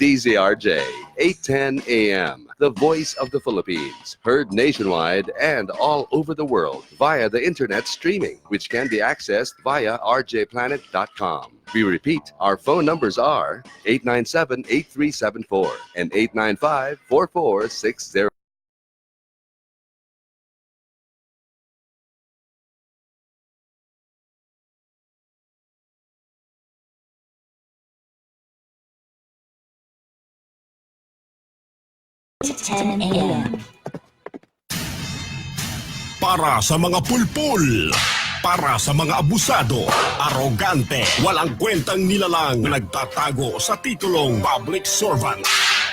DZRJ, 810 AM, the voice of the Philippines, heard nationwide and all over the world via the internet streaming, which can be accessed via rjplanet.com. We repeat, our phone numbers are 897-8374 and 895-4460. It's 10 a.m. Para sa mga pulpul, para sa mga abusado, arogante, walang kwentang nilalang nagtatago sa titulong public servant,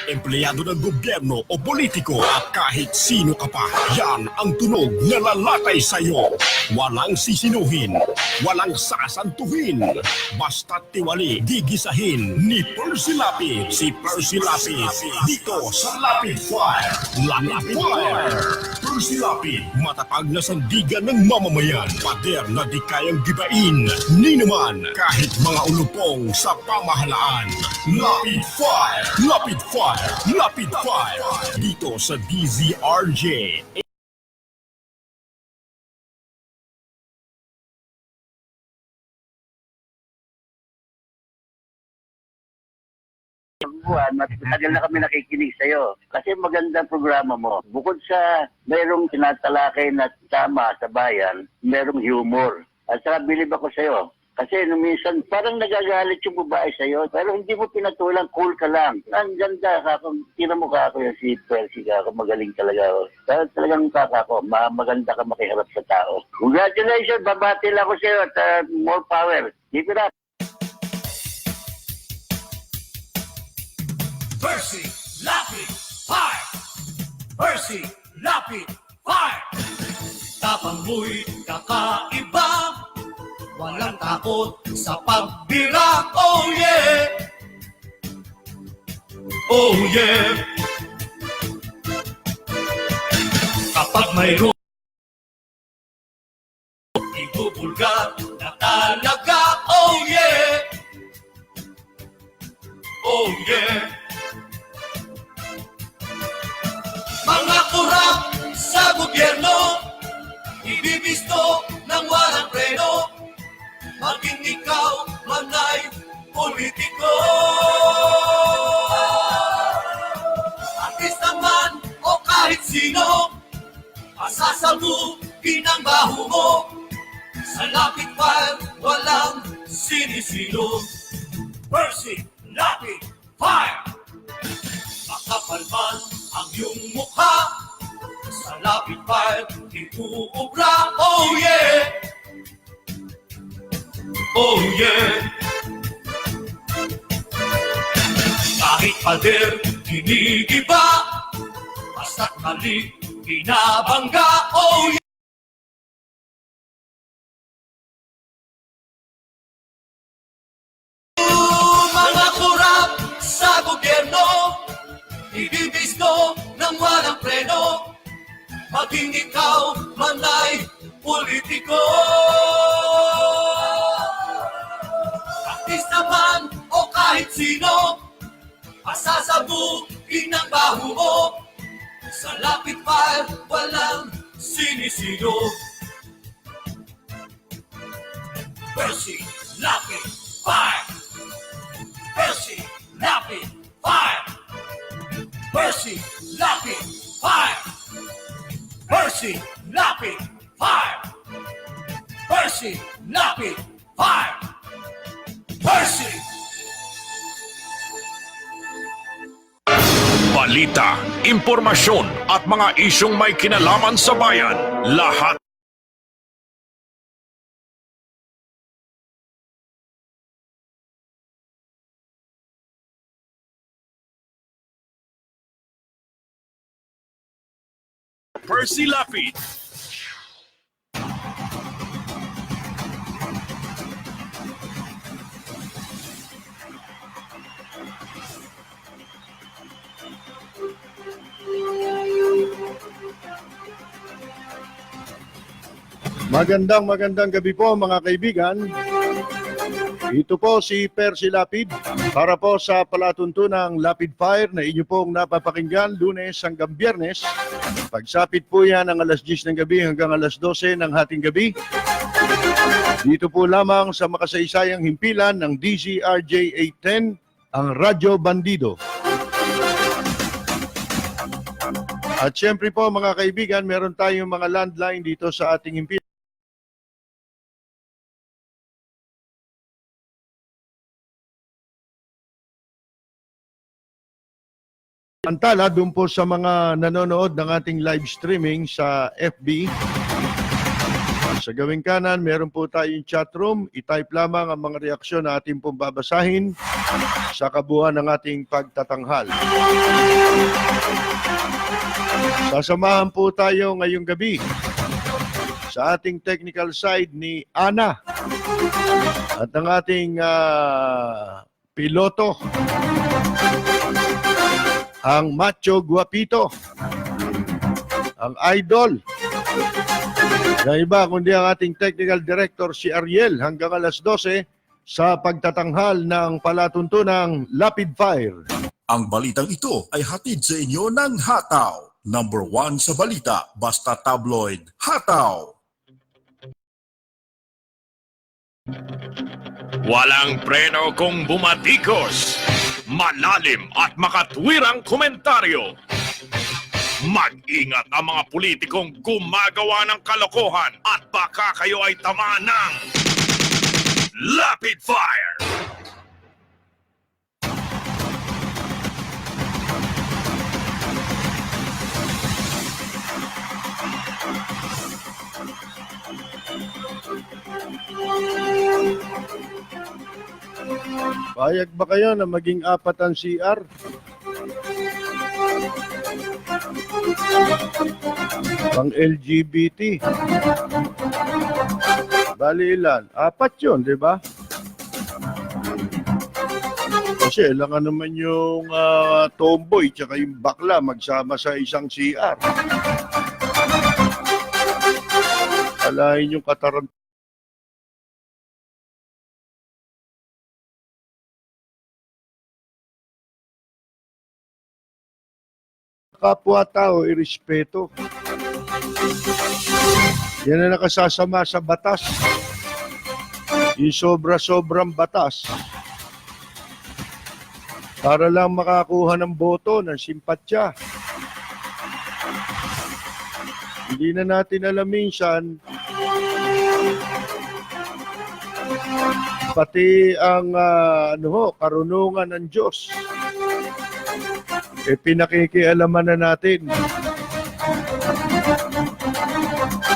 empleyado ng gobyerno o politiko at kahit sino ka pa, yan ang tunog na lalatay sa'yo. Walang sisinuhin, walang sasantuhin, basta't tiwali, gigisahin ni Percy Lapid. Si Percy Lapid dito sa Lapid Fire. Lapid Fire. Percy Lapid, matatag na sandigan ng mamamayan. Pader na di kayang gibain ni naman kahit mga ulupong sa pamahalaan. Lapid Fire. Lapid Fire. Lapid Fire. Dito sa DZRJ. Matagal na kami nakikinig sa'yo. Kasi magandang programa mo. Bukod sa mayroong tinatalakay na tama sa bayan, mayroong humor. At saka bilib ako sa'yo. Kasi minsan parang nagagalit yung babae sa'yo, pero hindi mo pinatulang, cool ka lang. Ang ganda ka, tinamukha ako yung si Percy ka, magaling talaga ako. Pero talagang kaka ko, maganda ka makiharap sa tao. Congratulations, babati lang ako sa'yo at more power. Keep it up. Percy Lapid Fire! Percy Lapid Fire! Tapang mo'y kakaiba, walang takot sa pagbira. Oh yeah! Oh yeah! Kapag mayroon ibubulgar na talaga. Oh yeah! Oh yeah! Mga kurap sa gobyerno, ibibisto ng walang preno, maging ikaw man ay politiko. Artista man o kahit sino, masasalubin ang baho mo. Sa Lapid Fire, walang sinisilo. Percy Lapid Fire! Makapal man ang iyong mukha, sa Lapid Fire ituubra. Oh yeah! Oh yeah! Kahit pader, ginigiba, basta't mali, binabangga. Oh yeah! Mga kurap sa gobyerno, ibibisto ng walang preno, maging ikaw man ay politiko. Artista man o kahit sino, masasabukin ang baho mo. Sa Lapid Fire, walang sinisino. Percy Lapid Fire! Percy Lapid Fire! Percy Lapid Fire! Percy Lapid Fire! Percy Lapid Fire! Percy! Balita, impormasyon at mga isyong may kinalaman sa bayan. Lahat Percy Lapid. Magandang gabi po mga kaibigan. Ito po si Percy Lapid para po sa palatuntunang Lapid Fire na inyo pong napapakinggan Lunes hanggang Biyernes. Pagsapit po yan ng alas 10 ng gabi hanggang alas 12 ng hating gabi. Dito po lamang sa makasaysayang himpilan ng DZRJ 810, ang Radyo Bandido. At syempre po mga kaibigan, meron tayong mga landline dito sa ating himpilan. Antala, doon po sa mga nanonood ng ating live streaming sa FB. Sa gawing kanan, meron po tayong chat room. I-type lamang ang mga reaksyon na ating pong babasahin sa kabuuan ng ating pagtatanghal. Sasamahan po tayo ngayong gabi sa ating technical side ni Ana at ang ating piloto, ang macho guapito, ang idol na iba kundi ang ating technical director si Ariel hanggang alas 12 sa pagtatanghal ng palatuntunang Lapid Fire. Ang balitang ito ay hatid sa inyo ng Hataw. Number 1 sa balita, basta tabloid. Hataw! Walang preno kung bumatikos. Malalim at makatwirang komentaryo. Mag-ingat ang mga politikong gumagawa ng kalokohan at baka kayo ay tamaan ng Lapid Fire! Payag ba kayo na maging apat ang CR? Pang LGBT. Bali ilan? Apat yun, di ba? Kasi ilangan naman yung tomboy tsaka yung bakla magsama sa isang CR. Alahin yung katarant. Kapwa-tao, irespeto. Yan na nakasasama sa batas. Yung sobra-sobrang batas. Para lang makakuha ng boto, ng simpatya. Hindi na natin alam minsan, pati ang karunungan ng Diyos. Pinakikialaman na natin.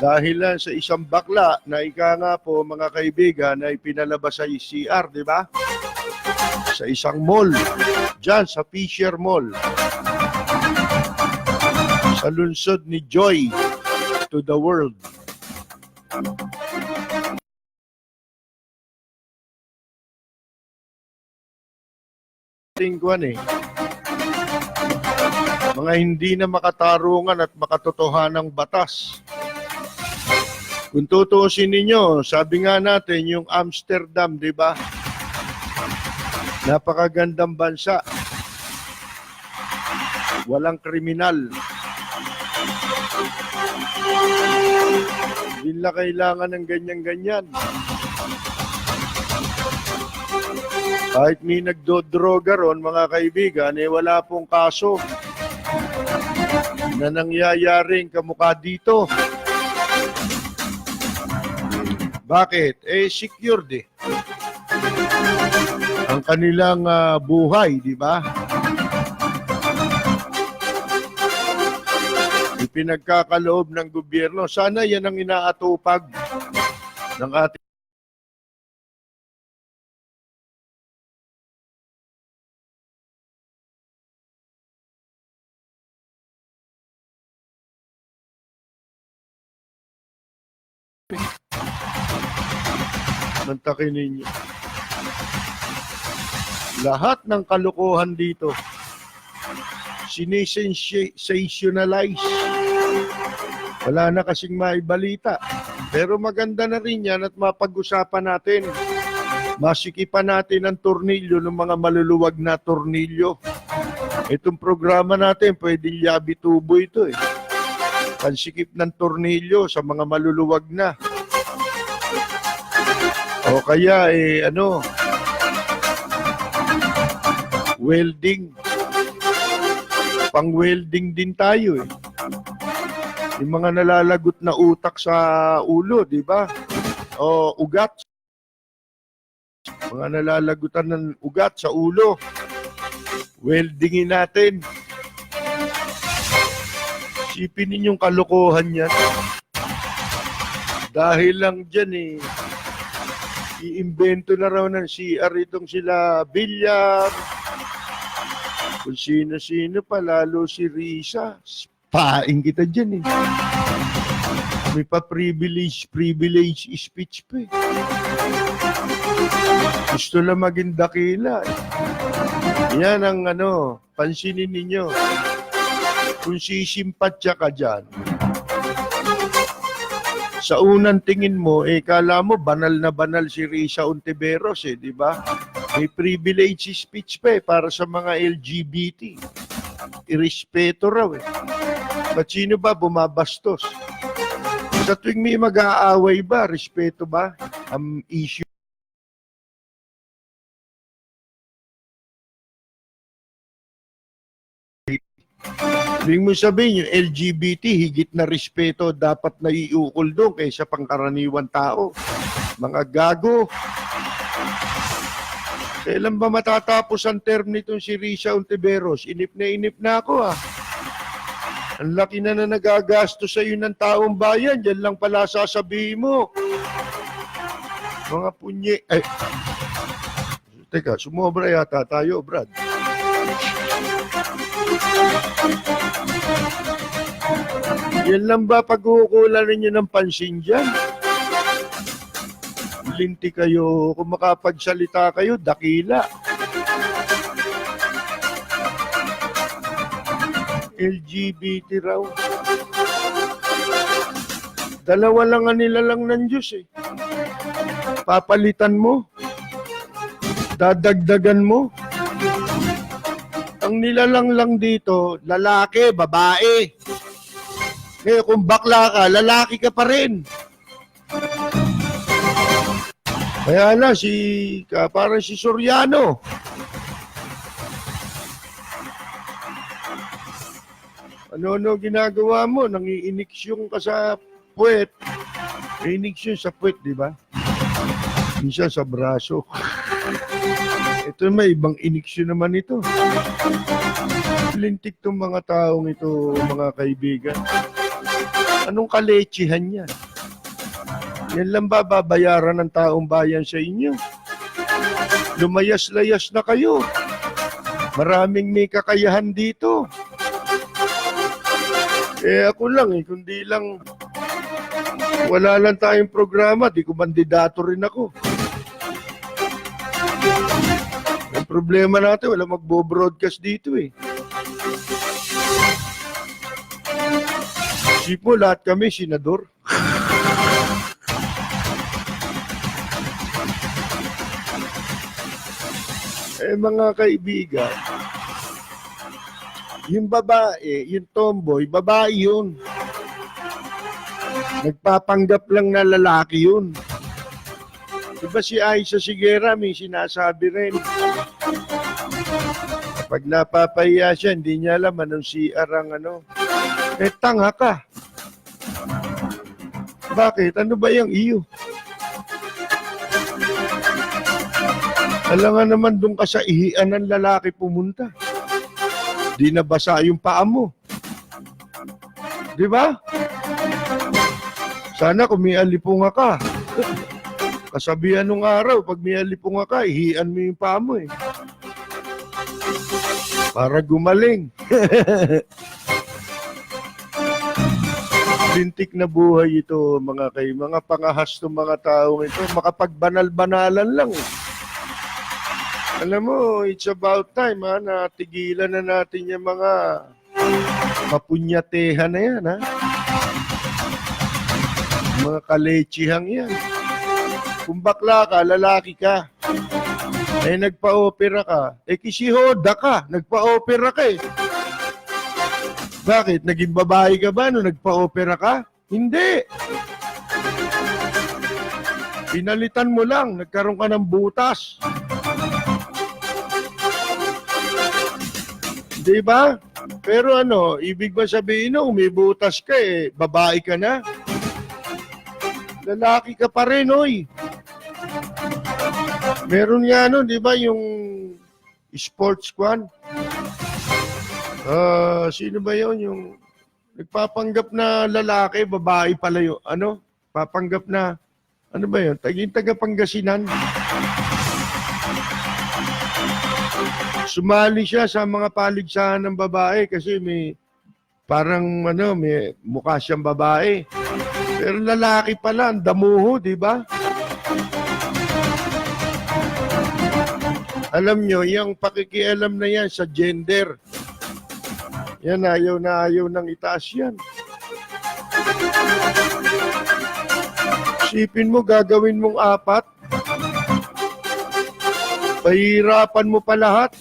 Dahil lang sa isang bakla na ika nga po mga kaibigan ay pinalabas sa CR, di ba? Sa isang mall, dyan sa Fisher Mall. Sa lungsod ni Joy to the world. Tingkuan mga hindi na makatarungan at makatotohanang batas. Kung tutuusin ninyo, sabi nga natin yung Amsterdam, di ba? Napakagandang bansa. Walang kriminal. Hindi na kailangan ng ganyan-ganyan. Kahit may nagdodroga ron, mga kaibigan, wala pong kaso na nangyayaring kamukha dito. Bakit? Secured ang kanilang buhay, di ba? Ipinagkakaloob ng gobyerno. Sana yan ang inaatupag ng ating mantakin ninyo. Lahat ng kalokohan dito sinisensationalize. Wala na kasing maibalita. Pero maganda na rin yan at mapag-usapan natin. Masikipan natin ang tornilyo ng mga maluluwag na tornilyo. Itong programa natin, pwedeng yabi-tubo ito eh. Pansikip ng tornilyo sa mga maluluwag na. O kaya welding. Pang-welding din tayo eh. Yung mga nalalagot na utak sa ulo, di ba? O ugat. Mga nalalagutan ng ugat sa ulo. Weldingin natin. Sipin ninyong kalokohan yan. Dahil lang dyan iimbento na raw ng CR itong sila Villar. Kung sino-sino pa, lalo si Risa. Paing kita dyan eh. May pa privilege speech pa eh. Gusto lang maging dakila eh. Yan ang pansinin ninyo. Kung sisimpatya ka dyan, sa unang tingin mo, kala mo banal na banal si Risa Ontiveros di ba? May privilege speech pa para sa mga LGBT. Irespeto raw Ba't sino ba bumabastos? Sa tuwing may mag-aaway ba, respeto ba ang issue? Ibig mo sabihin, yung LGBT, higit na respeto dapat na iukol doon kaysa pangkaraniwan tao. Mga gago. Kailan ba matatapos ang term nitong si Risa Ontiveros? Inip na ako Ang laki na nagagastos sa iyo ng taong bayan. Diyan lang pala sasabihin mo. Mga punye. Teka, sumobra yata tayo, Brad. Yan lang ba pag-uukulan ninyo ng pansin dyan? Linti kayo, kung makapagsalita kayo, dakila. LGBT raw. Dalawa lang ang nilalang ng Diyos Papalitan mo. Dadagdagan mo. Ang nilalang lang dito, lalaki, babae. Ngayon, kung bakla ka, lalaki ka pa rin. Kaya na, parang si Soriano. Ano ginagawa mo? Nangiiniksyon ka sa puwet. Iniksyon sa puwet, di ba? Minsan sa braso. Ito may ibang iniksyon naman ito. Lintik tong mga taong ito, mga kaibigan. Anong kalechihan yan? Yan lang ba babayaran ng taong bayan sa inyo? Lumayas-layas na kayo. Maraming may kakayahan dito. Ako lang kundi lang wala lang tayong programa, di ko bandidato rin ako. Ang problema natin, wala magbo-broadcast dito Sipo, lahat kami senador. Mga kaibigan, yung babae, yung tomboy, babae yun. Nagpapanggap lang na lalaki yun. Diba si Aisa Sigera may sinasabi rin. Pag napapahiya siya, hindi niya alam anong CR ang tanga ka. Bakit? Ano ba yung iyo? Alam nga naman doon ka sa ihian ng lalaki pumunta. Di nabasa yung paa mo. Di ba? Sana kung may alipunga ka. Kasabihan nung araw, pag may alipunga ka, ihian mo yung paa mo Para gumaling. Lintik na buhay ito, mga pangahas ng mga taong ito. Makapagbanal-banalan lang Alam mo, it's about time na tigilan na natin yung mga mapunyatehan na yan Mga kalechihang yan. Kung bakla ka, lalaki ka. Eh, nagpa-opera ka. Eh, kisihoda ka. Nagpa-opera ka eh. Bakit? Naging babae ka ba nung nagpa-opera ka? Hindi. Pinalitan mo lang. Nagkaroon ka ng butas. Di ba? Pero ano, ibig ba sabihin no, may butas ka eh, babae ka na? Lalaki ka pa rin, oy. Meron nga no, di ba, yung sports kwan? Sino ba yun? Yung nagpapanggap na lalaki, babae pala yun. Ano? Papanggap na, ano ba yun? Taga Pangasinan. Sumali siya sa mga paligsahan ng babae kasi may parang ano, may mukha siyang babae. Pero lalaki pala, ang damuho, di ba? Alam nyo, yung pakikialam na yan sa gender, yan ayaw na ayaw nang itaas yan. Isipin mo, gagawin mong 4. Pahirapan mo pa lahat.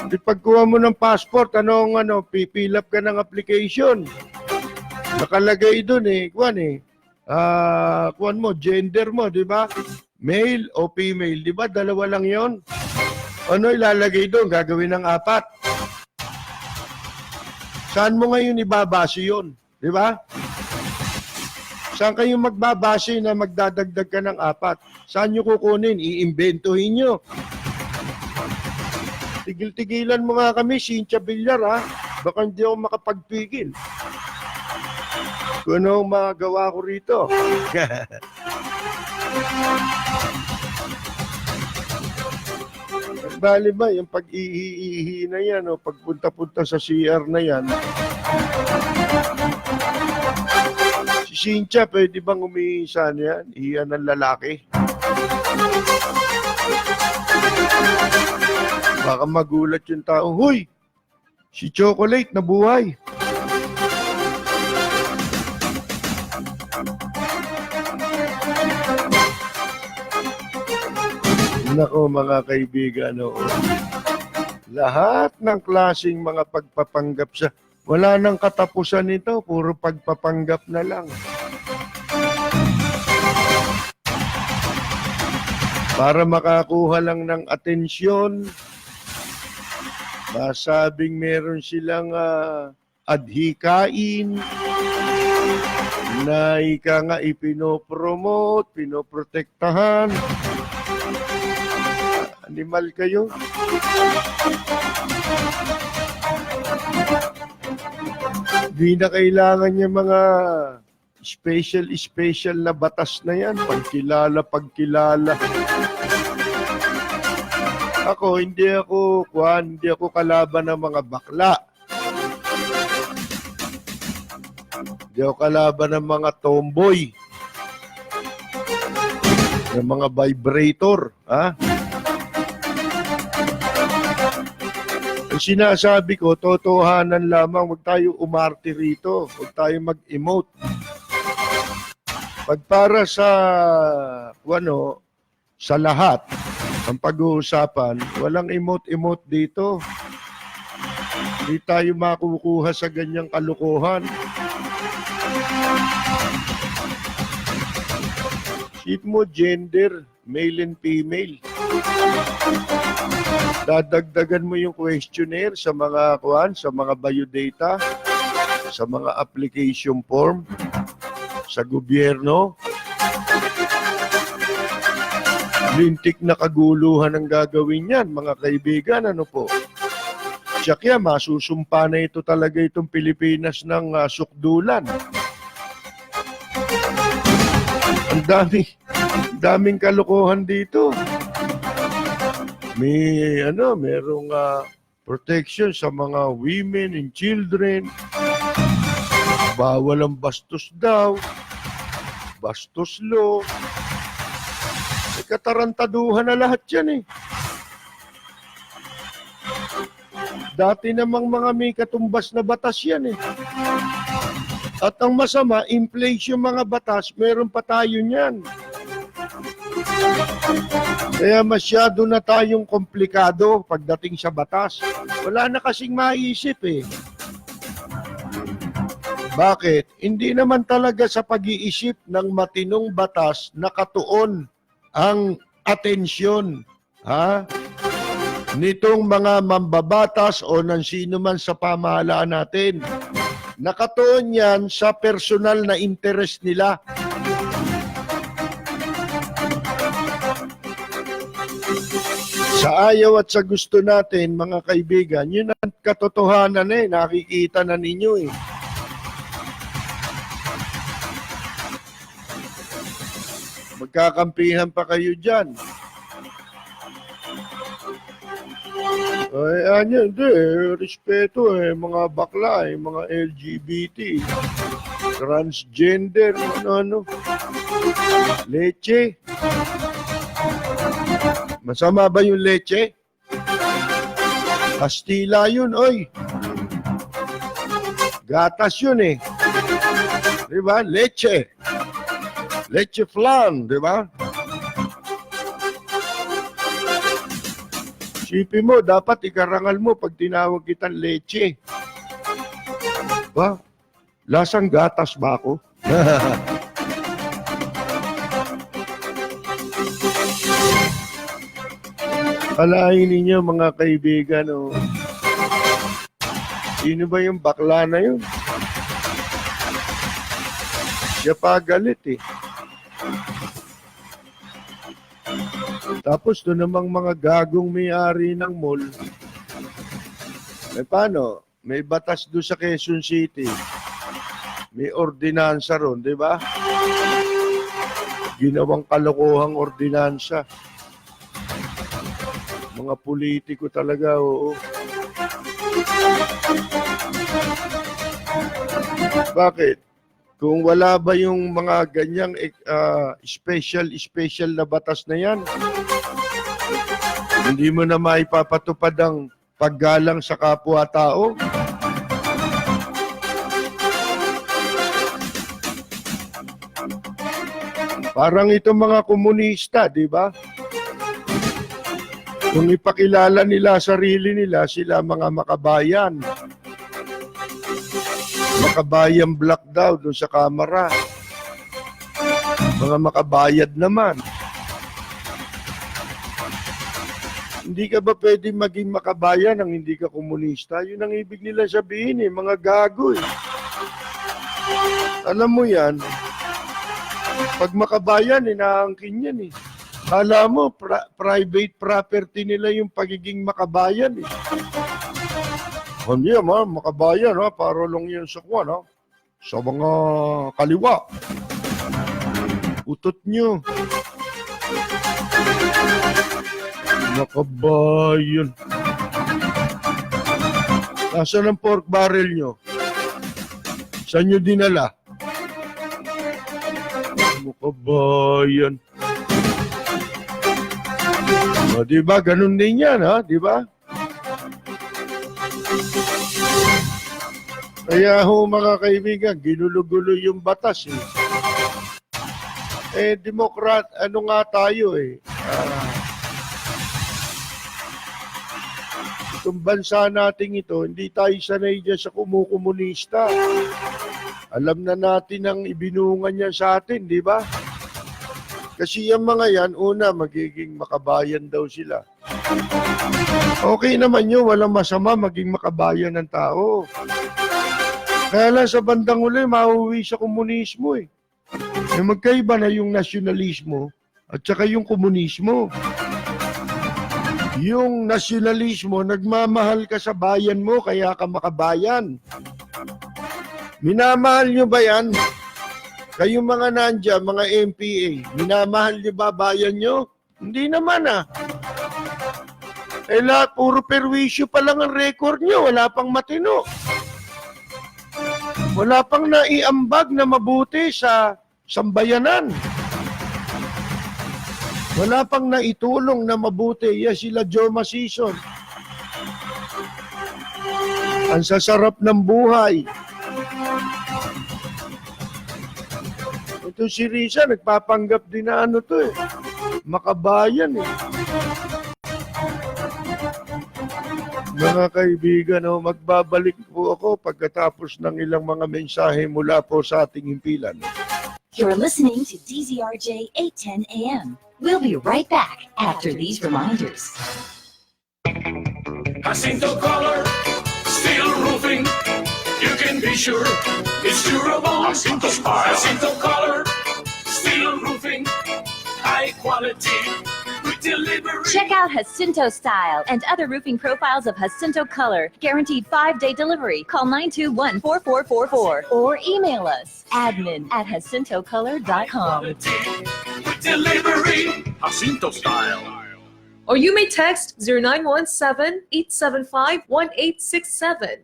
Di pagkuha mo ng passport, pipilap ka ng application. Nakalagay doon kuwan mo, gender mo, di ba? Male o female, di ba? Dalawa lang yon. Ano ilalagay doon? Gagawin ng 4. Saan mo ngayon ibabase yun? Di ba? Saan kayo magbabase na magdadagdag ka ng 4? Saan nyo kukunin? Iimbentohin nyo. Tigil-tigilan mo nga kami, Cynthia Villar, ha? Baka hindi ako makapagpigil. Kung ano ang magawa ko rito. Bali ba, yung pag-ihi na yan, o pagpunta-punta sa CR na yan, si Cynthia, pwede bang umiisa yan? Iyan ng lalaki? Baka magulat yung tao, huy! Si Chocolate nabuhay. Nako mga kaibigan, lahat ng klaseng mga pagpapanggap sa wala nang katapusan nito, puro pagpapanggap na lang. Para makakuha lang ng atensyon, masabing meron silang adhikain na ika nga ipinopromote, pinoprotektahan. Animal kayo. Di na kailangan niya mga special na batas na yan. Pagkilala. Ako, hindi ako kalaban ng mga bakla. Hindi ako kalaban ng mga tomboy. Ng mga vibrator, ha? Ang sinasabi ko, totohanan lamang, huwag tayo umarte rito, huwag tayo mag-emote. Pag para sa lahat, ang pag-uusapan, walang emote-emote dito. Hindi tayo makukuha sa ganyang kalokohan. Isip mo, gender, male and female. Dadagdagan mo yung questionnaire sa mga biodata, sa mga application form, sa gobyerno. Lintik na kaguluhan ang gagawin yan, mga kaibigan, ano po? Tsaka masusumpa na ito talaga itong Pilipinas ng sukdulan. Ang daming kalokohan dito. Merong protection sa mga women and children. Bawal ang bastos daw. Bastos law. Katarantaduhan na lahat yan eh. Dati namang mga may katumbas na batas yan eh. At ang masama, in-place yung mga batas, meron pa tayo niyan. Kaya masyado na tayong komplikado pagdating sa batas. Wala na kasing maisip eh. Bakit? Hindi naman talaga sa pag-iisip ng matinong batas nakatuon ang atensyon nitong mga mambabatas o ng sino man sa pamahalaan natin. Nakatuon yan sa personal na interest nila. Sa ayaw at sa gusto natin, mga kaibigan, yun ang katotohanan nakikita na ninyo eh. Magkakampihan pa kayo dyan. Ay, hindi, respeto mga bakla, mga LGBT, transgender, ano. Leche. Masama ba yung leche? Pastila yun, oy. Gatas yun eh. Diba? Leche. Leche flan, diba? Sipin mo, dapat ikarangal mo pag tinawag kitang leche. Ba? Lasang gatas ba ako? Alahin ninyo mga kaibigan, sino ba yung bakla na yun? Siya pa galit eh. Tapos doon namang mga gagong may-ari ng mall. Paano? May batas doon sa Quezon City. May ordinansa ron, di ba? Ginawang kalokohang ordinansa. Mga politiko talaga, oo. Bakit? Kung wala ba yung mga ganyang special na batas na yan, hindi mo na maipapatupad ang paggalang sa kapwa-tao. Parang itong mga komunista, di ba? Kung ipakilala nila sarili nila, sila mga makabayan. Makabayan black daw doon sa kamera. Mga makabayad naman. Hindi ka ba pwedeng maging makabayan nang hindi ka komunista? Yun ang ibig nila sabihin mga gago eh. Alam mo yan, pag makabayan, inaangkin yan eh. Kala mo, private property nila yung pagiging makabayan eh. Hindi makabayan para lang yan sa kwan sa mga kaliwa. Utot nyo. Makabayan. Nasaan ang pork barrel nyo? Saan nyo dinala? Makabayan. O, diba? Ganun din yan, diba? Kaya mga kaibigan, ginulo-gulo yung batas demokrat, ano nga tayo itong bansa nating ito, hindi tayo sanay dyan sa kumukomunista. Alam na natin ang ibinungan niya sa atin, di ba? Kasi yung mga yan, una, magiging makabayan daw sila. Okay naman yun, walang masama maging makabayan ng tao. Kaya lang sa bandang uli, mauwi sa komunismo magkaiba na yung nasyonalismo at saka yung komunismo. Yung nasyonalismo, nagmamahal ka sa bayan mo, kaya ka makabayan. Minamahal nyo ba yan? Kayong mga nandyan, mga MPA, minamahal nyo ba bayan nyo? Hindi naman lahat, puro perwisyo pa lang ang record nyo, wala pang matino. Wala pang naiambag na mabuti sa sambayanan. Wala pang naitulong na mabuti. Sila Joma Season. Ang sasarap ng buhay. Ito si Risa, nagpapanggap din na ano to eh. Makabayan eh. Mga kaibigan, magbabalik po ako pagkatapos ng ilang mga mensahe mula po sa ating himpilan. You're listening to DZRJ 810 AM. We'll be right back after these reminders. Jacinto Color, steel roofing. You can be sure it's durable. Jacinto Style. Jacinto Color, steel roofing. High quality. Quick delivery. Check out Jacinto Style and other roofing profiles of Jacinto Color. Guaranteed 5-day delivery. Call 921-4444 or email us admin@jacintocolor.com. Quick delivery. Jacinto Style. Or you may text 0917-875-1867.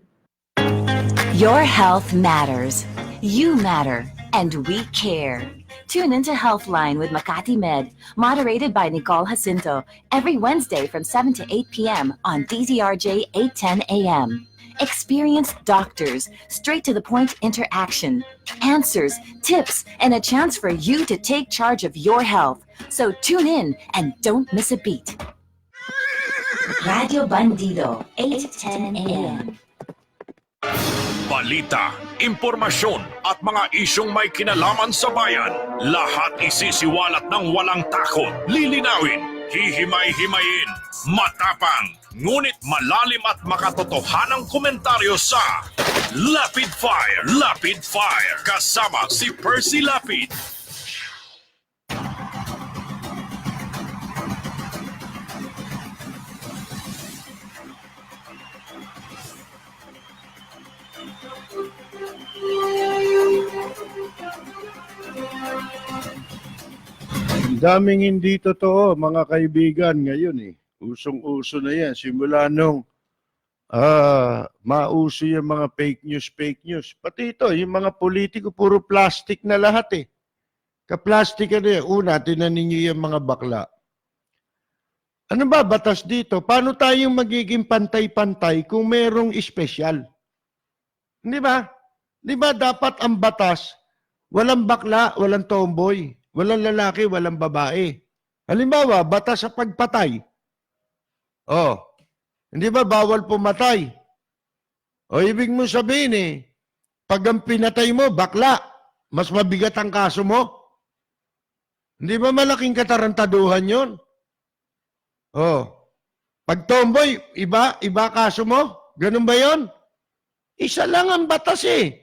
Your health matters. You matter. And we care. Tune into Healthline with Makati Med, moderated by Nicole Jacinto, every Wednesday from 7 to 8 p.m. on DZRJ 810 AM. Experienced doctors, straight-to-the-point interaction, answers, tips, and a chance for you to take charge of your health. So tune in and don't miss a beat. Radio Bandido, 810 AM. Balita, impormasyon at mga isyong may kinalaman sa bayan. Lahat isisiwalat ng walang takot. Lilinawin, hihimay-himayin, matapang, ngunit malalim at makatotohanang komentaryo sa Lapid Fire. Lapid Fire. Kasama si Percy Lapid. Ang daming hindi totoo, mga kaibigan, ngayon eh. Usong-uso na yan. Simula nung mauso yung mga fake news. Pati ito, yung mga politiko, puro plastic na lahat eh. Ka-plastic na yan. Una, tinanin nyo yung mga bakla. Ano ba batas dito? Paano tayong magiging pantay-pantay kung merong espesyal? Di ba? Di ba dapat ang batas, walang bakla, walang tomboy, walang lalaki, walang babae. Halimbawa, batas sa pagpatay. Oh, hindi ba bawal pumatay? O ibig mo sabihin eh, pag ang pinatay mo, bakla, mas mabigat ang kaso mo? Hindi ba malaking katarantaduhan yon? Oh, pag tomboy, iba kaso mo? Ganun ba yon? Isa lang ang batas eh.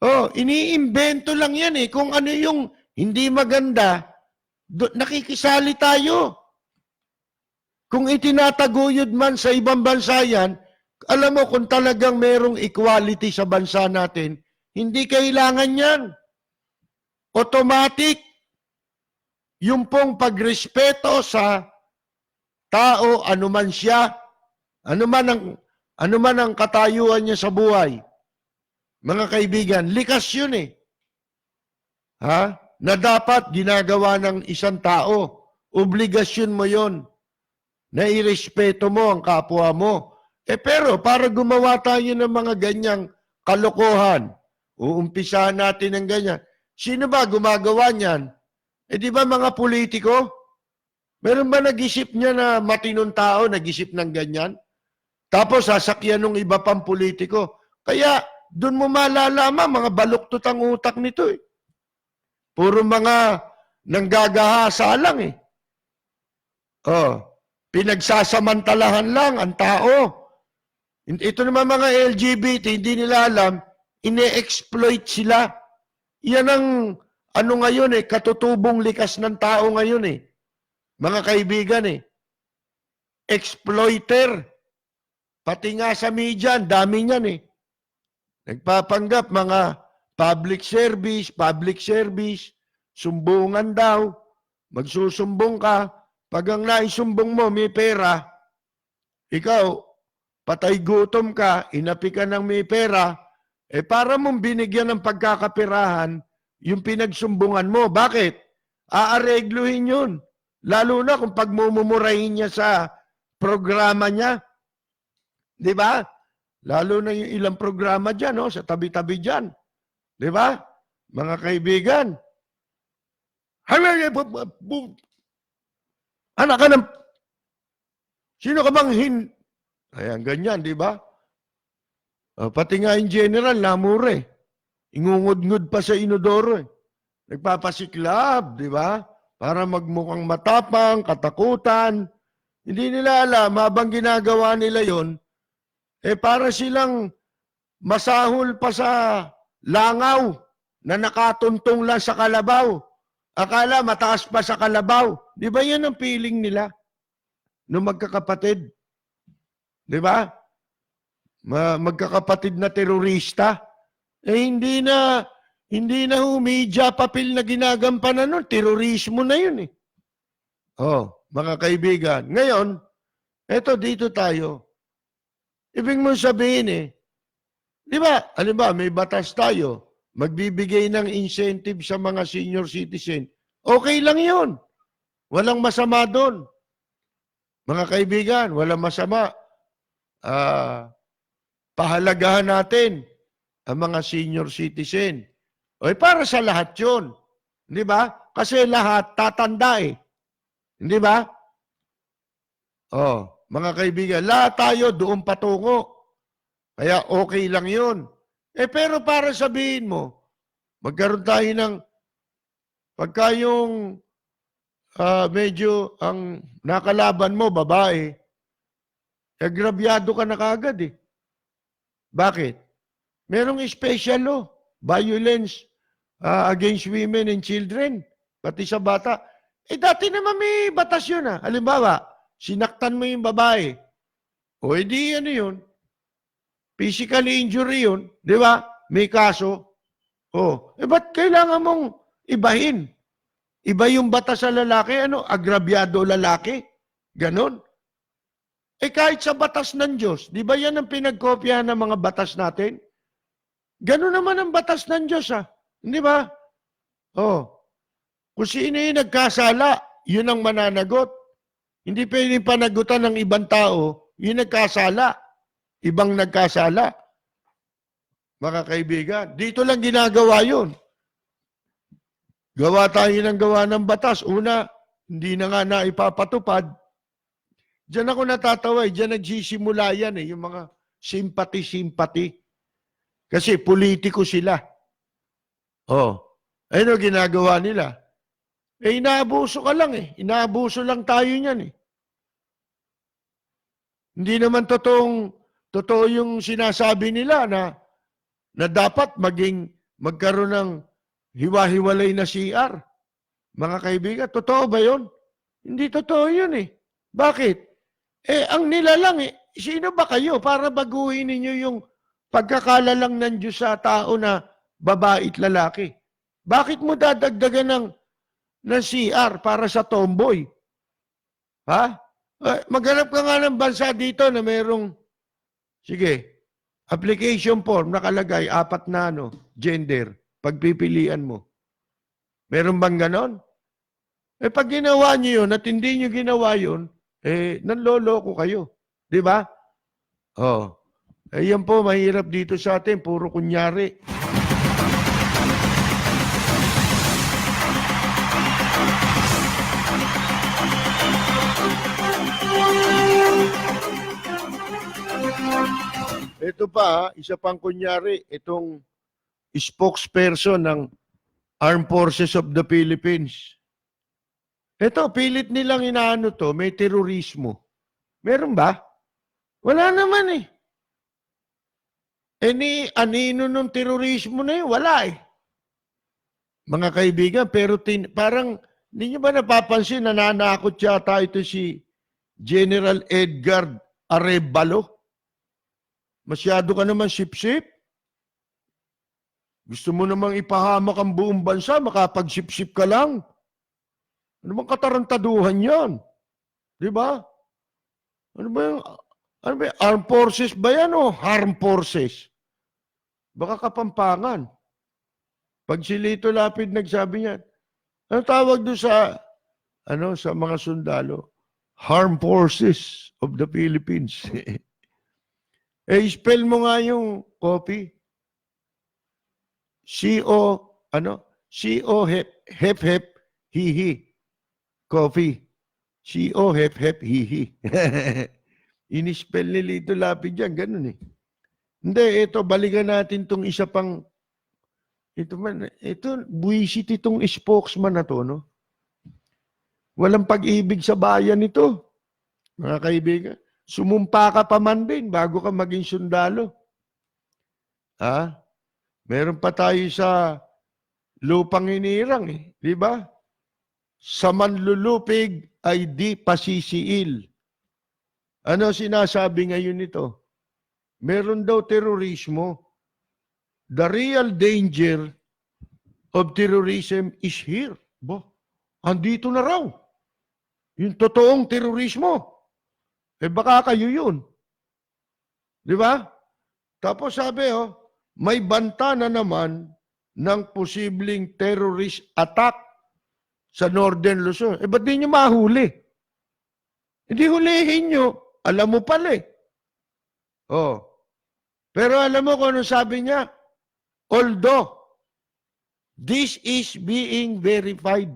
Oh, iniimbento lang yan eh. Kung ano yung hindi maganda, nakikisali tayo. Kung itinataguyod man sa ibang bansa yan, alam mo kung talagang merong equality sa bansa natin, hindi kailangan yan. Automatic. Yung pong pagrespeto sa tao, anuman siya, anuman ang katayuan niya sa buhay. Mga kaibigan, likas yun eh. Ha? Na dapat ginagawa ng isang tao. Obligasyon mo yon na irespeto mo ang kapwa mo. Pero para gumawa tayo ng mga ganyang kalokohan, uumpisahan natin ng ganyan. Sino ba gumagawa niyan? Di ba mga politiko? Meron ba nag-isip niya na matinong tao, nag-isip ng ganyan? Tapos sasakyan ng iba pang politiko. Kaya doon mo malalaman, mga baluktot ang utak nito eh. Puro mga nanggagahasa lang eh. Oh, pinagsasamantalahan lang ang tao. Ito naman mga LGBT, hindi nila alam, ine-exploit sila. Yan ang ano ngayon eh, katutubong likas ng tao ngayon eh. Mga kaibigan eh. Exploiter. Pati nga sa media, dami niyan eh. Nagpapanggap mga public service, sumbungan daw, magsusumbong ka, pag ang naisumbong mo may pera, ikaw, patay gutom ka, inapi ka ng may pera, para mong binigyan ng pagkakapirahan yung pinagsumbungan mo. Bakit? Aaregluhin yun. Lalo na kung pagmumurahin niya sa programa niya. Di ba? Lalo na yung ilang programa dyan, sa tabi-tabi dyan. Di ba? mga kaibigan. Anak ka ng... Sino ka bang Ayan, ganyan, di ba? Pati nga in general, namure. Ingungod-ngod pa sa inodoro. Nagpapasiklab, di ba? Para magmukhang matapang, katakutan. Hindi nila alam, habang ginagawa nila yon, para silang masahol pa sa langaw na nakatuntong lang sa kalabaw. Akala mataas pa sa kalabaw. Di ba yan ang feeling nila? No magkakapatid. Di ba? Magkakapatid na terorista. Hindi na media papel na ginagampanan nun. Terorismo na yun eh. Mga kaibigan. Ngayon, dito tayo. Ibig mo sabihin di ba, halimbawa, may batas tayo, magbibigay ng incentive sa mga senior citizen. Okay lang yun. Walang masama doon. Mga kaibigan, walang masama. Pahalagahan natin ang mga senior citizen. Para sa lahat yun. Di ba? Kasi lahat tatanda Hindi ba? Mga kaibigan, lahat tayo doon patungo. Kaya okay lang yun. Pero para sabihin mo, magkaroon tayo ng, pagka yung medyo ang nakalaban mo, babae, agrabyado ka na kagad Bakit? Merong special law, violence against women and children, pati sa bata. Dati naman may batas yun Halimbawa, sinaktan mo yung babae. Edi ano yun? Physical injury yun. Di ba? May kaso. Ba't kailangan mong ibahin? Iba yung batas sa lalaki, agrabyado lalaki. Ganon. Kahit sa batas ng Diyos, di ba yan ang pinagkopyahan ng mga batas natin? Ganon naman ang batas ng Diyos, Hindi ba? Kung sino yung nagkasala, yun ang mananagot. Hindi pwedeng panagutan ng ibang tao, yung nagkasala. Ibang nagkasala. Mga kaibigan, dito lang ginagawa yun. Gawa tayo ng gawa ng batas. Una, hindi na nga naipapatupad. Diyan ako natatawa. Diyan nagsisimula yan yung mga sympathy. Kasi politiko sila. Ano ginagawa nila? Inaabuso ka lang Inaabuso lang tayo niyan Hindi naman totoo yung sinasabi nila na dapat magkaroon ng hiwa-hiwalay na CR. Mga kaibigan, totoo ba yun? Hindi totoo yun Bakit? Ang nilalang sino ba kayo para baguhin ninyo yung pagkakalalang ng Diyos sa tao na babae at lalaki? Bakit mo dadagdagan ng CR para sa tomboy? Maghanap ka nga ng bansa dito na mayroong, application form, nakalagay, 4 na gender, pagpipilian mo. Meron bang ganon? Pag ginawa niyo yun at hindi niyo ginawa yun, nanloloko kayo. Di ba? Yan po, mahirap dito sa atin, puro kunyari. Ito pa, isa pang kunyari, itong spokesperson ng Armed Forces of the Philippines. Ito, pilit nilang inaano to, may terorismo. Meron ba? Wala naman anino nung terorismo na yun? Wala Mga kaibigan, pero parang, hindi nyo ba napapansin, nananakot yata ito si General Edgar Arevalo? Masyado ka naman sip-sip. Gusto mo namang ipahamak ang buong bansa, makapagsip-sip ka lang. Ano bang katarantaduhan yan? Di ba? Ano ba yung armed forces ba yan o harm forces? Baka kapampangan. Pag si Lito Lapid nagsabi niyan, ano tawag doon sa mga sundalo? Armed Forces of the Philippines. Spell mo nga yung copy. C-O CO hep hep hihi. Coffee. CO hep hep hihi. Inispell ni Lito Lapid yan, ganun eh. Hindi, ito, balikan natin tong isa pang, ito, buwisit itong spokesman na to, no? Walang pag-ibig sa bayan ito. Mga kaibigan, sumumpa ka pa man din bago ka maging sundalo. Ha? Meron pa tayo sa lupang hinirang eh, di ba? Sa manlulupig ay di pasisiil. Ano sinasabi ngayon nito? Meron daw terorismo. The real danger of terrorism is here. Andito na raw. Yung totoong terorismo. Baka kayo yun. Di ba? Tapos sabi, may banta na naman ng posibleng terrorist attack sa Northern Luzon. Ba't di nyo mahuli? Hindi hulihin nyo. Alam mo pala eh. Pero alam mo kung ano sabi niya? Although, this is being verified.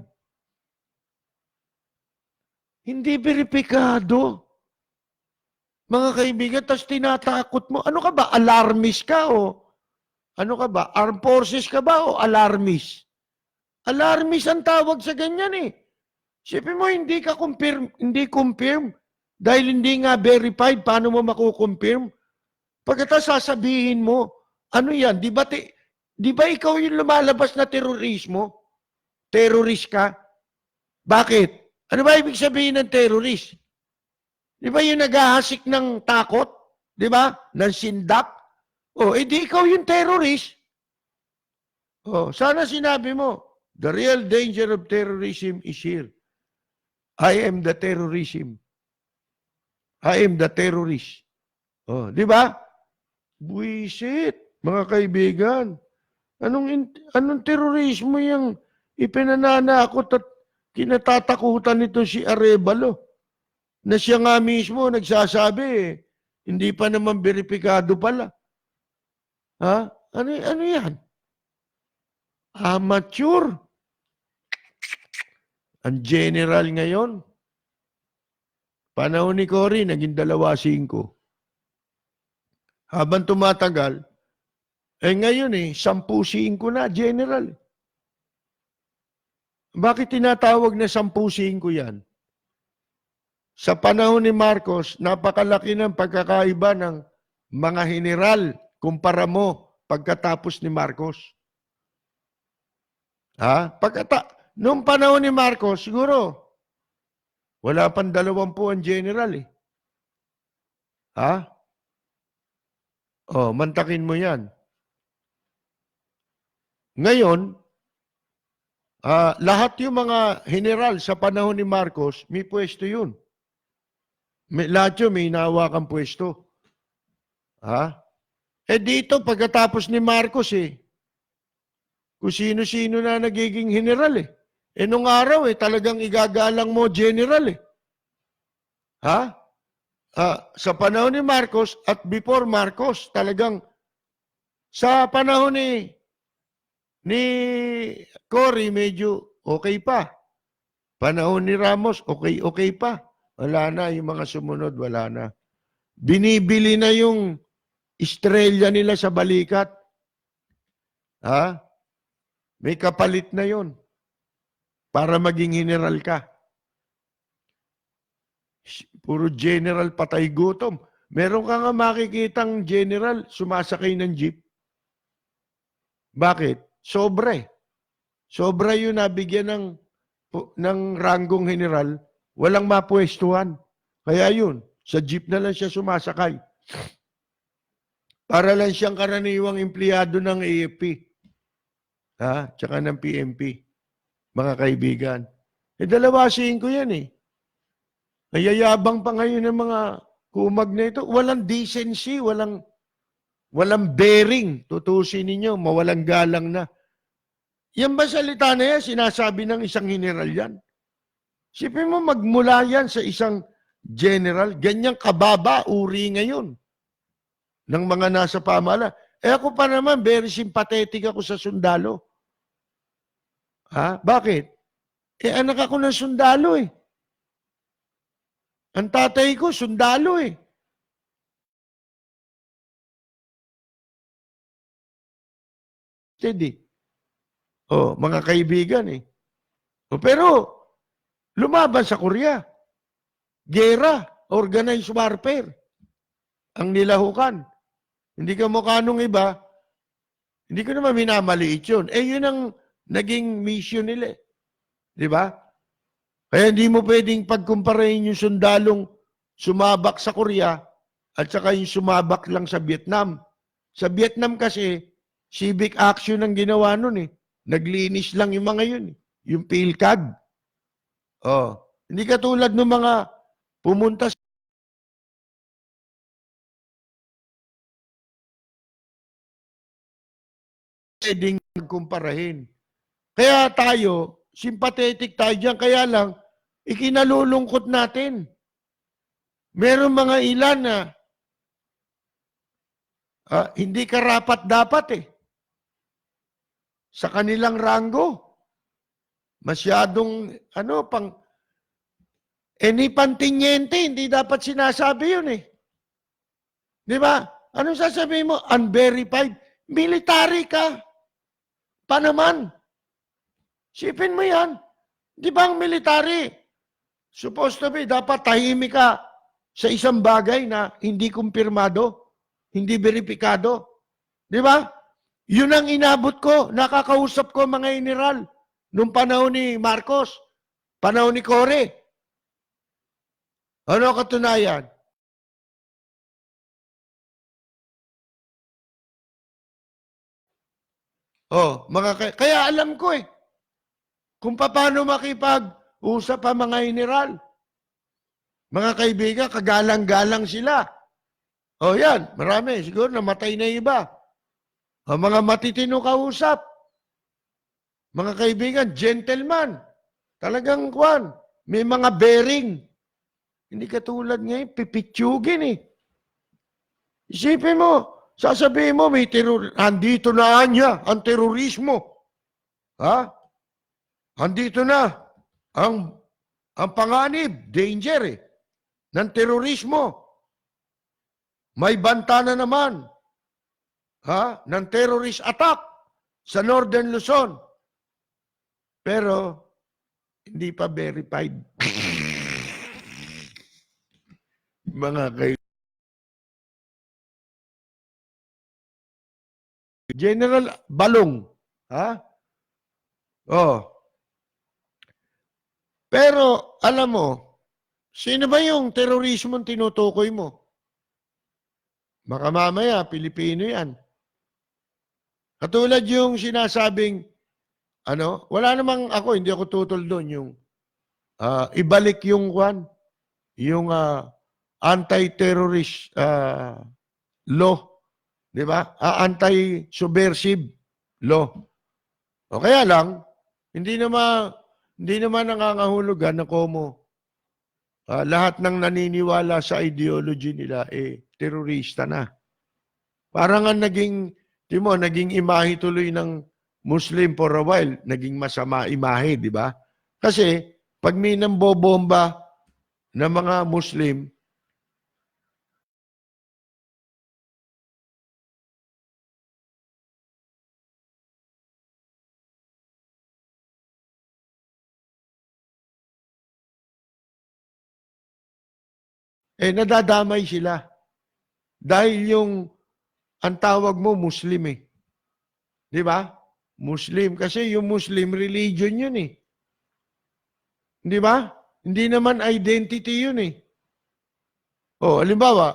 Hindi veripikado. Mga kaibigan, tas tinatakot mo. Ano ka ba? Alarmist ka o? Ano ka ba? Armed forces ka ba o alarmist? Alarmist ang tawag sa ganyan eh. Sipin mo, hindi confirm. Dahil hindi nga verified, paano mo makukonfirm? Pagkatapos sasabihin mo, ano yan? Di ba ikaw yung lumalabas na terorismo? Terrorist ka? Bakit? Ano ba ibig sabihin ng terrorist? Di ba yung naghahasik ng takot? Di ba? Ng sindak? Di ikaw yung terrorist. Sana sinabi mo, the real danger of terrorism is here. I am the terrorism. I am the terrorist. Di ba? Buisit, mga kaibigan. Anong terorismo yung ipinananakot at kinatatakutan nito si Arevalo? Na siya nga mismo nagsasabi, hindi pa naman beripikado pala. Ha? Ano yan? Amateur. Ang general ngayon, panahon ni Cory, naging 2-5. Habang tumatagal, ngayon 10-5 na, general. Bakit tinatawag na 10-5 yan? Sa panahon ni Marcos, napakalaki ng pagkakaiba ng mga general kumpara mo pagkatapos ni Marcos. Noong panahon ni Marcos, siguro, wala pang 20 ang general eh. Mantakin mo yan. Ngayon, lahat yung mga general sa panahon ni Marcos, may pwesto yun. Lahat yun, may hinahawakan pwesto. Dito, pagkatapos ni Marcos kung sino-sino na nagiging general nung araw talagang igagalang mo general sa panahon ni Marcos at before Marcos, talagang sa panahon ni Cory, medyo okay pa. Panahon ni Ramos, okay pa. Wala na, yung mga sumunod, wala na. Binibili na yung estrella nila sa balikat. May kapalit na yon para maging general ka. Puro general patay gutom. Meron ka nga makikitang general sumasakay ng jeep. Bakit? Sobra yun nabigyan ng ranggong general, walang mapwestuhan. Kaya yun, sa jeep na lang siya sumasakay. Para lang siyang karaniwang empleyado ng AFP. Tsaka ng PMP. Mga kaibigan. 2-5 yan Nayayabang pa ngayon ng mga kumag na ito. Walang decency, walang bearing. Tutusin ninyo, mawalang galang na. Yan ba salita na yan, sinasabi ng isang general yan? Sipin mo, magmula yan sa isang general, ganyang kababa, uri ngayon ng mga nasa pamala. Ako pa naman, very sympathetic ako sa sundalo. Ha? Bakit? Anak ako ng sundalo eh. Ang tatay ko, sundalo eh. Steady. Mga kaibigan eh. Pero, lumaban sa Korea. Gera, organized warfare. Ang nilahukan. Hindi ka mukha nung iba, hindi ko naman minamaliit yun. Yun ang naging mission nila. Di ba? Kaya hindi mo pwedeng pagkumparahin yung sundalong sumabak sa Korea at saka yung sumabak lang sa Vietnam. Sa Vietnam kasi, civic action ang ginawa nun eh. Naglinis lang yung mga yun. Yung PhilCag. Hindi katulad ng mga pumunta sa pwedeng kumparahin. Kaya tayo, sympathetic tayo dyan. Kaya lang, ikinalulungkot natin. Meron mga ilan na hindi karapat-dapat eh. Sa kanilang ranggo. Masyadong, ni pantinyente, hindi dapat sinasabi yun eh. Di ba? Anong sasabihin mo? Unverified. Military ka. Pa naman. Sipin mo yan. Di ba ang military? Supposed to be, dapat tahimik ka sa isang bagay na hindi kumpirmado, hindi beripikado. Di ba? Yun ang inabot ko. Nakakausap ko mga general nung panahon ni Marcos, panahon ni Cory. Ano katunayan? Kaya alam ko eh, kung paano makipag-usap ang mga general. Mga kaibigan, kagalang-galang sila. Yan, marami. Siguro namatay na iba. Mga matitino kausap. Mga kaibigan, gentleman. Talagang kwan. May mga bearing. Hindi katulad ngayon, pipitsugin eh. Isipin mo, sasabihin mo, may andito na niya, ang terorismo. Ha? Andito na, ang panganib, danger eh, ng terorismo. May banta na naman, ng terrorist attack sa Northern Luzon. Pero, hindi pa verified. Mga General Balong. Pero, alam mo, sino ba yung terorismo ang tinutukoy mo? Baka mamaya, Pilipino yan. Katulad yung sinasabing, wala namang ako, hindi ako tutol doon yung ibalik yung anti-terrorist law. Di ba? Anti-subversive law. O kaya lang, hindi naman nangangahulugan na lahat ng naniniwala sa ideology nila terorista na. Parang ang naging imahe tuloy ng Muslim for a while, naging masama imahe, di ba? Kasi pag may nambobomba ng mga Muslim, nadadamay sila. Dahil ang tawag mo Muslim eh. Di ba? Muslim. Kasi yung Muslim religion yun eh. Di ba? Hindi naman identity yun eh. Halimbawa,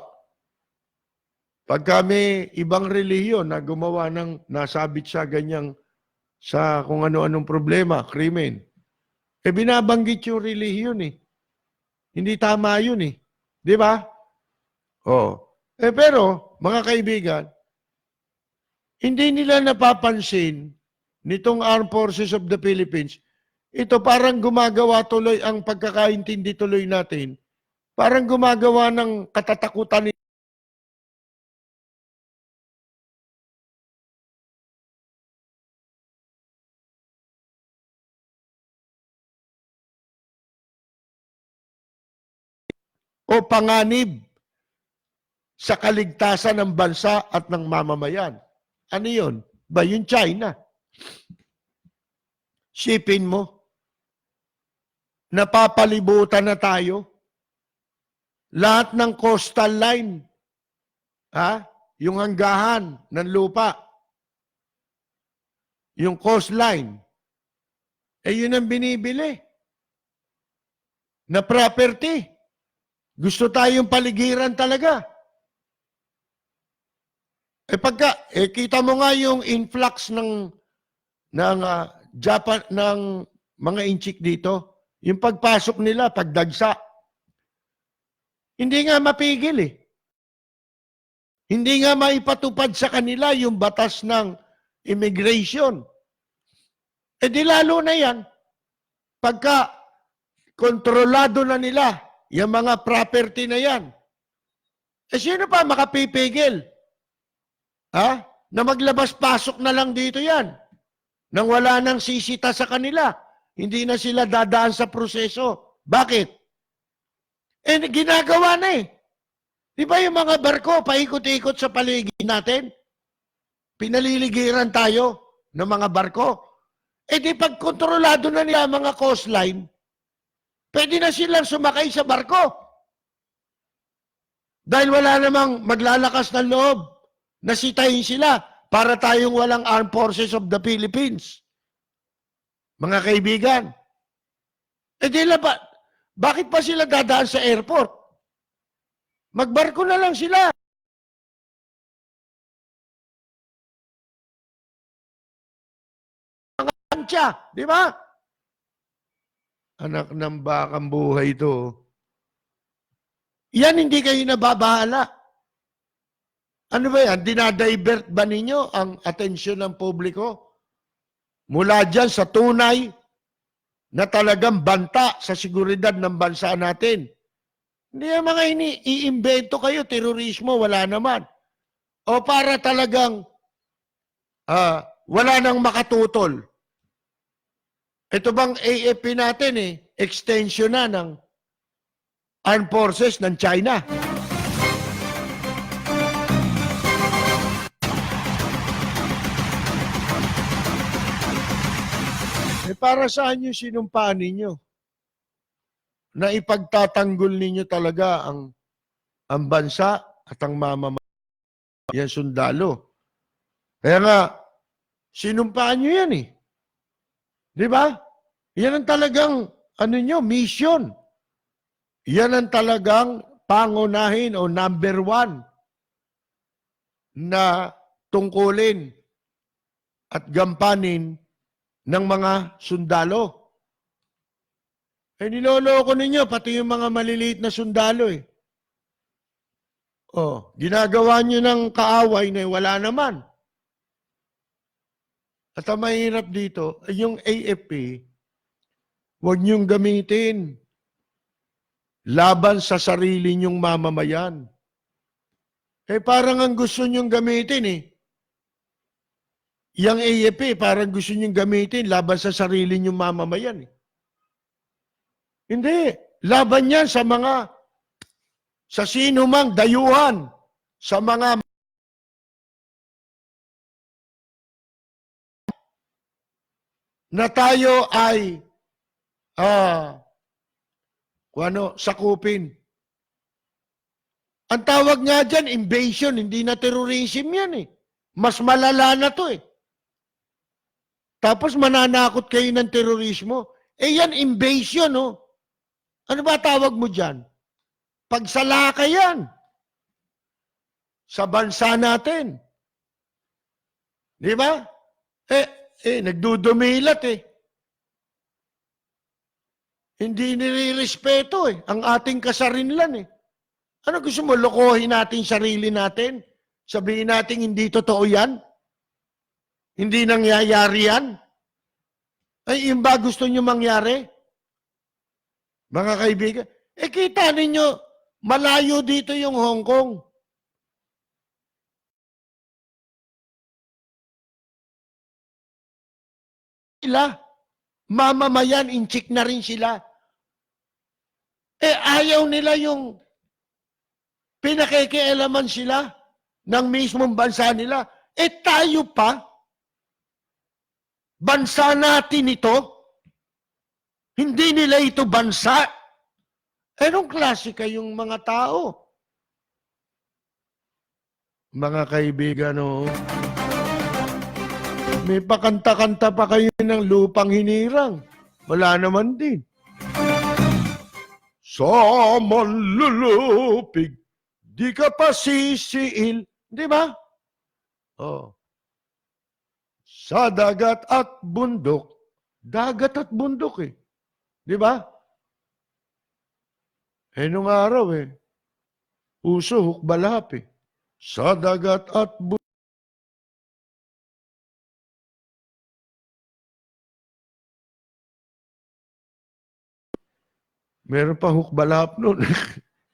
pagka may ibang relihiyon na gumawa nasabit sa ganyang sa kung ano-anong problema, krimen, binabanggit yung relihiyon eh. Hindi tama yun eh. Di ba? Pero, mga kaibigan, hindi nila napapansin nitong Armed Forces of the Philippines, ito parang gumagawa tuloy ang pagkakaintindi tuloy natin, parang gumagawa ng katatakutan o panganib sa kaligtasan ng bansa at ng mamamayan. Ano yun? Ba yung China? Sipin mo, napapalibutan na tayo. Lahat ng coastal line, yung hanggahan ng lupa, yung coastline, yun ang binibili na property. Gusto tayong paligiran talaga. Kita mo nga yung influx ng Japan, ng mga inchik dito, yung pagpasok nila, pagdagsa. Hindi nga mapigil eh. Hindi nga maipatupad sa kanila yung batas ng immigration. Di lalo na yan, pagka kontrolado na nila yung mga property na yan, sino pa makapipigil? Na maglabas-pasok na lang dito yan. Nang wala nang sisita sa kanila. Hindi na sila dadaan sa proseso. Bakit? Ginagawa na eh. Di ba yung mga barko, paikot-ikot sa paligid natin? Pinaliligiran tayo ng mga barko. Di pag kontrolado na nila mga coastline, pwede na silang sumakay sa barko. Dahil wala namang maglalakas ng loob na sitahin sila para tayong walang Armed Forces of the Philippines. Mga kaibigan, bakit pa sila dadaan sa airport? Magbarko na lang sila. Mga lansya, di ba? Anak ng bakang buhay ito. Yan hindi kayo nababahala. Ano ba yan? Dinadivert ba ninyo ang atensyon ng publiko? Mula dyan sa tunay na talagang banta sa seguridad ng bansa natin. Hindi yung mga iimbento kayo, terorismo, wala naman. O para talagang wala nang makatutol. Ito bang AFP natin extension na ng Armed Forces ng China. Para saan yung sinumpaan ninyo? Na ipagtatanggol ninyo talaga ang bansa at ang mamamayan, yan sundalo. Kaya nga, sinumpaan nyo yan eh. Di ba? Yan ang talagang, mission. Yan ang talagang pangunahin o number 1 na tungkulin at gampanin ng mga sundalo. Niloloko ninyo, pati yung mga maliliit na sundalo eh. Ginagawa nyo ng kaaway na wala naman. At ang mahirap dito, yung AFP, huwag nyong gamitin laban sa sarili nyong mamamayan. Parang ang gusto nyong gamitin eh. Yang AFP, parang gusto nyong gamitin laban sa sarili nyong mamamayan eh. Hindi. Laban yan sa sino mang dayuhan, sa mga na tayo ay sakupin. Ang tawag nga dyan, invasion, hindi na terrorism yan eh. Mas malala na to eh. Tapos mananakot kayo ng terorismo. Yan, invasion oh. Ano ba tawag mo dyan? Pagsalaka yan. Sa bansa natin. Di ba? Nagdudumilat eh. Hindi nilirespeto eh. Ang ating kasarinlan eh. Ano gusto mo? Lokohin natin sarili natin? Sabihin natin hindi totoo yan? Hindi nangyayari yan? Yung ba gusto nyo mangyari? Mga kaibigan, kita ninyo, malayo dito yung Hong Kong. Sila, mamamayan, inchik na rin sila. Ayaw nila yung Pinakikialaman sila ng mismong bansa nila. Tayo pa, bansa natin ito, hindi nila ito bansa. Anong klase kayong mga tao? Mga kaibigan, may pakanta-kanta pa kayo ng lupang hinirang. Wala naman din. Sa manlulupig, di ka pa sisiil. Di ba? Oh. Sa dagat at bundok. Dagat at bundok eh. Di ba? Nung araw uso hukbalhap eh. Sa dagat at bundok. Meron pa hukbalhap noon.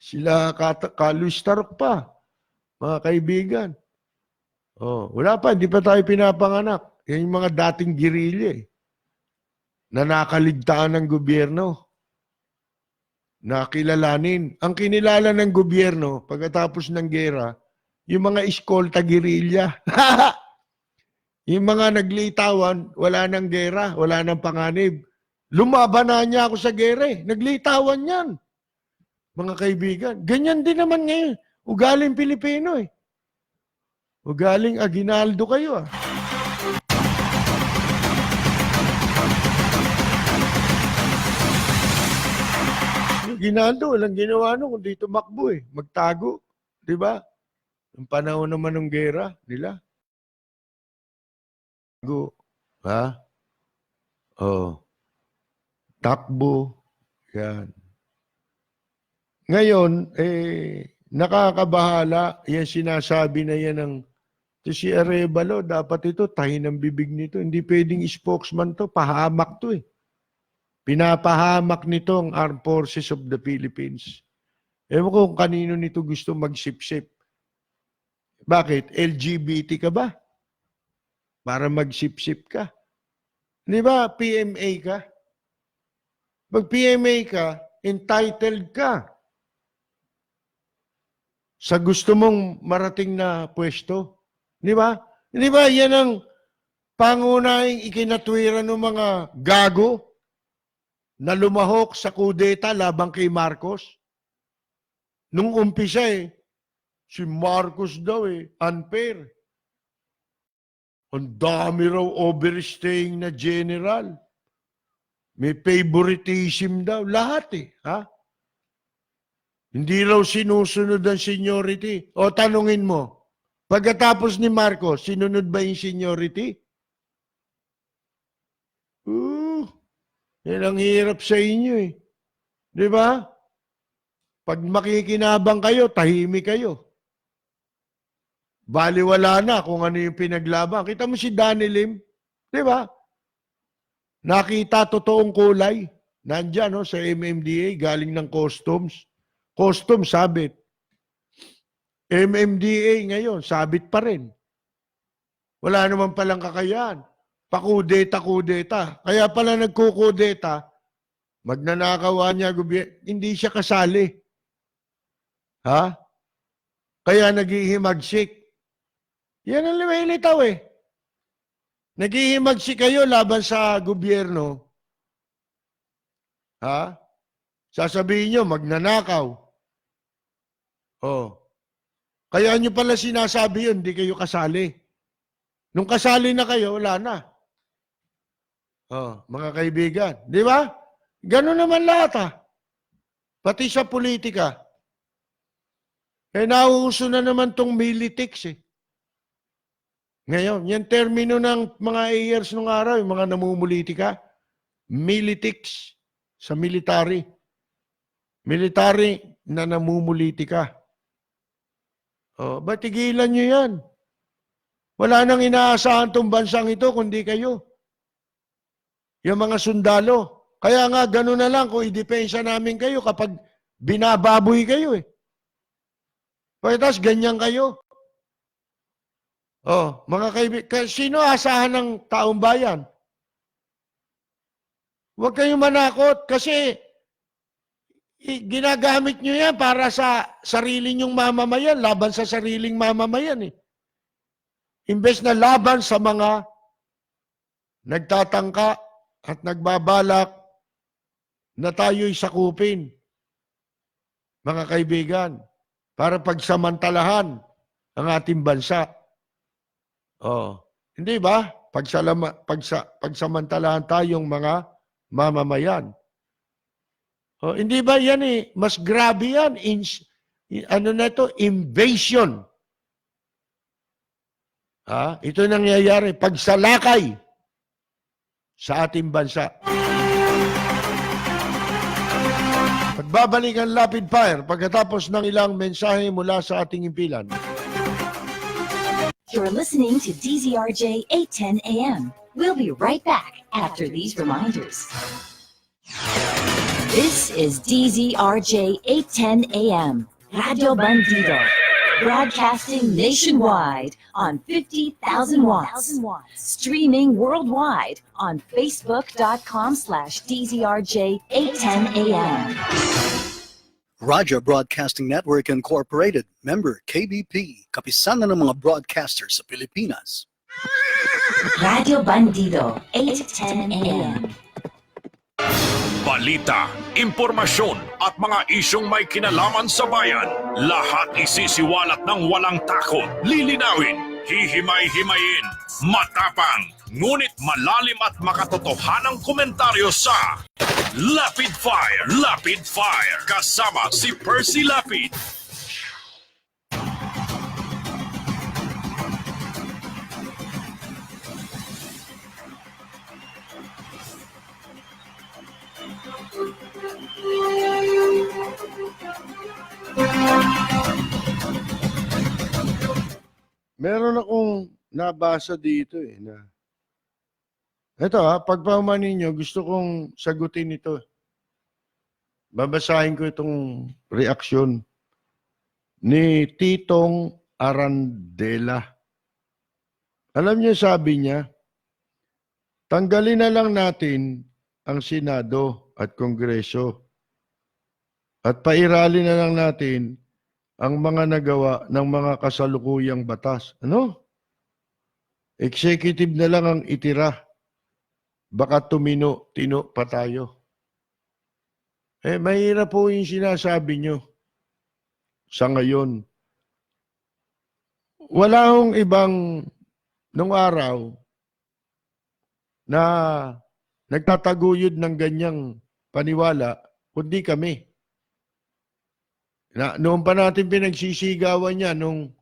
Sila Kaluis Tarok pa. Mga kaibigan. Oh, wala pa, hindi pa tayo pinapanganak. Yan yung mga dating girilya na nakaligtaan ng gobyerno. Nakilalanin. Ang kinilala ng gobyerno pagkatapos ng gera, yung mga eskolta girilya. Yung mga naglitawan, wala nang gera, wala nang panganib. Lumaban na niya ako sa gera eh. Naglitawan yan. Mga kaibigan. Ganyan din naman ngayon. Ugaling Pilipino eh. Ugaling Aguinaldo kayo ah. Yung Aguinaldo, walang ginawa no, kundi tumakbo eh. Magtago. Diba? Yung panahon naman ng gera nila. Tago. Ha? Oh. Takbo. Yan. Ngayon, nakakabahala. Yan sinasabi na yan ng si Arevalo, dapat ito, tahin ang bibig nito. Hindi pwedeng spokesman to. Pahamak to eh. Pinapahamak nito ang Armed Forces of the Philippines. Ewan ko kung kanino nito gusto magsipsip. Bakit? LGBT ka ba? Para magsipsip ka. Di ba? PMA ka? Pag PMA ka, entitled ka sa gusto mong marating na pwesto. Di ba? Di ba? Yan ang pangunahing ikinatwiran ng mga gago na lumahok sa kudeta labang kay Marcos. Nung umpisa si Marcos daw unfair. Ang dami raw overstaying na general. May favoritism daw. Lahat ha? Hindi raw sinusunod ang seniority. O tanungin mo, pagkatapos ni Marcos, sinunod ba yung seniority? Yan ang hirap sa inyo Di ba? Pag makikinabang kayo, tahimik kayo. Baliwala na kung ano yung pinaglaban. Kita mo si Danny Lim, di ba? Nakita totoong kulay. Nandyan sa MMDA, galing ng customs. Customs, sabit. MMDA ngayon, sabit pa rin. Wala naman palang kakayahan. Pakudeta-kudeta. Kaya pala nagkukudeta, magnanakawan niya, hindi siya kasali. Ha? Kaya naghihimagsik. Yan ang lumilitaw Naghihimagsik kayo laban sa gobyerno. Ha? Sasabihin nyo, magnanakaw. Kaya nyo pala sinasabi yun, hindi kayo kasali. Nung kasali na kayo, wala na. Mga kaibigan. Di ba? Ganun naman lahat Pati sa politika. Nauuso na naman tong militics Ngayon, yan termino ng mga years nung araw, yung mga namumulitika. Militics sa military. Military na namumulitika. Ba't tigilan nyo yan? Wala nang inaasahan tong bansang ito kundi kayo. Yung mga sundalo. Kaya nga, gano'n na lang kung idepensa namin kayo kapag binababoy kayo Pagkatapos, ganyan kayo. Mga kaibigan, sino asahan ng taong bayan? Huwag kayong manakot kasi Ginagamit nyo yan para sa sarili nyong mamamayan, laban sa sariling mamamayan eh. Imbes na laban sa mga nagtatangka at nagbabalak na tayo'y sakupin, mga kaibigan, para pagsamantalahan ang ating bansa. Oh, hindi ba? Pagsamantalahan tayong mga mamamayan. Oh, hindi ba yan eh? Mas grabe yan. Ano na ito? Invasion. Ito nangyayari. Pagsalakay sa ating bansa. Pagbabalik ang Rapid Fire pagkatapos ng ilang mensahe mula sa ating impilan. You're listening to DZRJ 810 AM. We'll be right back after these reminders. This is DZRJ 810 AM, Radio Bandido, broadcasting nationwide on 50,000 watts, streaming worldwide on facebook.com/DZRJ 810 AM. Raja Broadcasting Network Incorporated, member KBP, kapisanan ng mga broadcasters sa Pilipinas. Radio Bandido 810 AM. Balita, impormasyon at mga isyong may kinalaman sa bayan. Lahat isisiwalat ng walang takot, lilinawin, hihimay-himayin, matapang, ngunit malalim at makatotohanang komentaryo sa Lapid Fire. Lapid Fire, kasama si Percy Lapid. Meron akong nabasa dito eh na ito pagpahuman ninyo, gusto kong sagutin ito. Babasahin ko itong reaksyon ni Titong Arandela. Alam niyo, sabi niya, tanggalin na lang natin ang Senado at Kongreso at pairali na lang natin ang mga nagawa ng mga kasalukuyang batas. Ano? Executive na lang ang itira. Baka tino pa tayo. Mahirap po yung sinasabi nyo sa ngayon. Wala hong ibang nung araw na nagtataguyod ng ganyang paniwala, kundi kami. Noon pa natin pinagsisigawan niya nung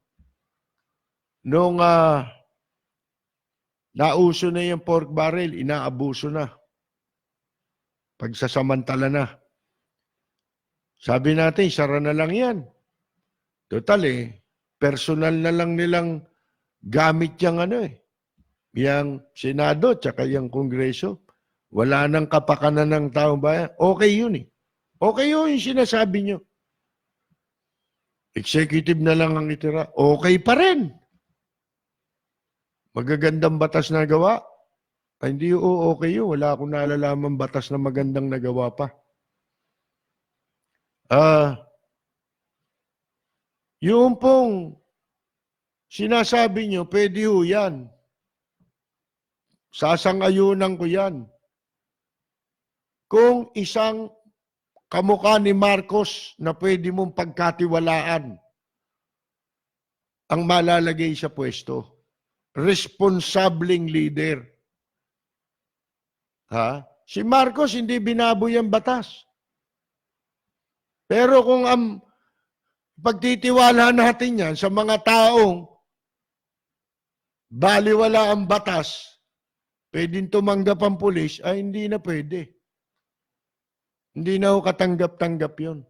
nauso na yung pork barrel, inaabuso na. Pagsasamantala na. Sabi natin, sara na lang yan. Total personal na lang nilang gamit yung yung Senado tsaka yung Kongreso. Wala nang kapakanan ng taong bayan. Okay yun Okay yun yung sinasabi nyo. Executive na lang ang itira. Okay pa rin. Magagandang batas na gawa? Ay, hindi okay yun. Wala akong nalalaman batas na magandang nagawa pa. Yung pong sinasabi nyo, pwede ho yan. Sasang-ayunan ko yan. Kung isang kamukha ni Marcos na pwede mong pagkatiwalaan ang malalagay sa pwesto. Responsableng leader. Si Marcos hindi binaboy ang batas. Pero kung pagtitiwala natin yan sa mga taong baliwala ang batas, pwedeng tumanggap ang pulis, ay hindi na pwede. Hindi na ho katanggap-tanggap yun.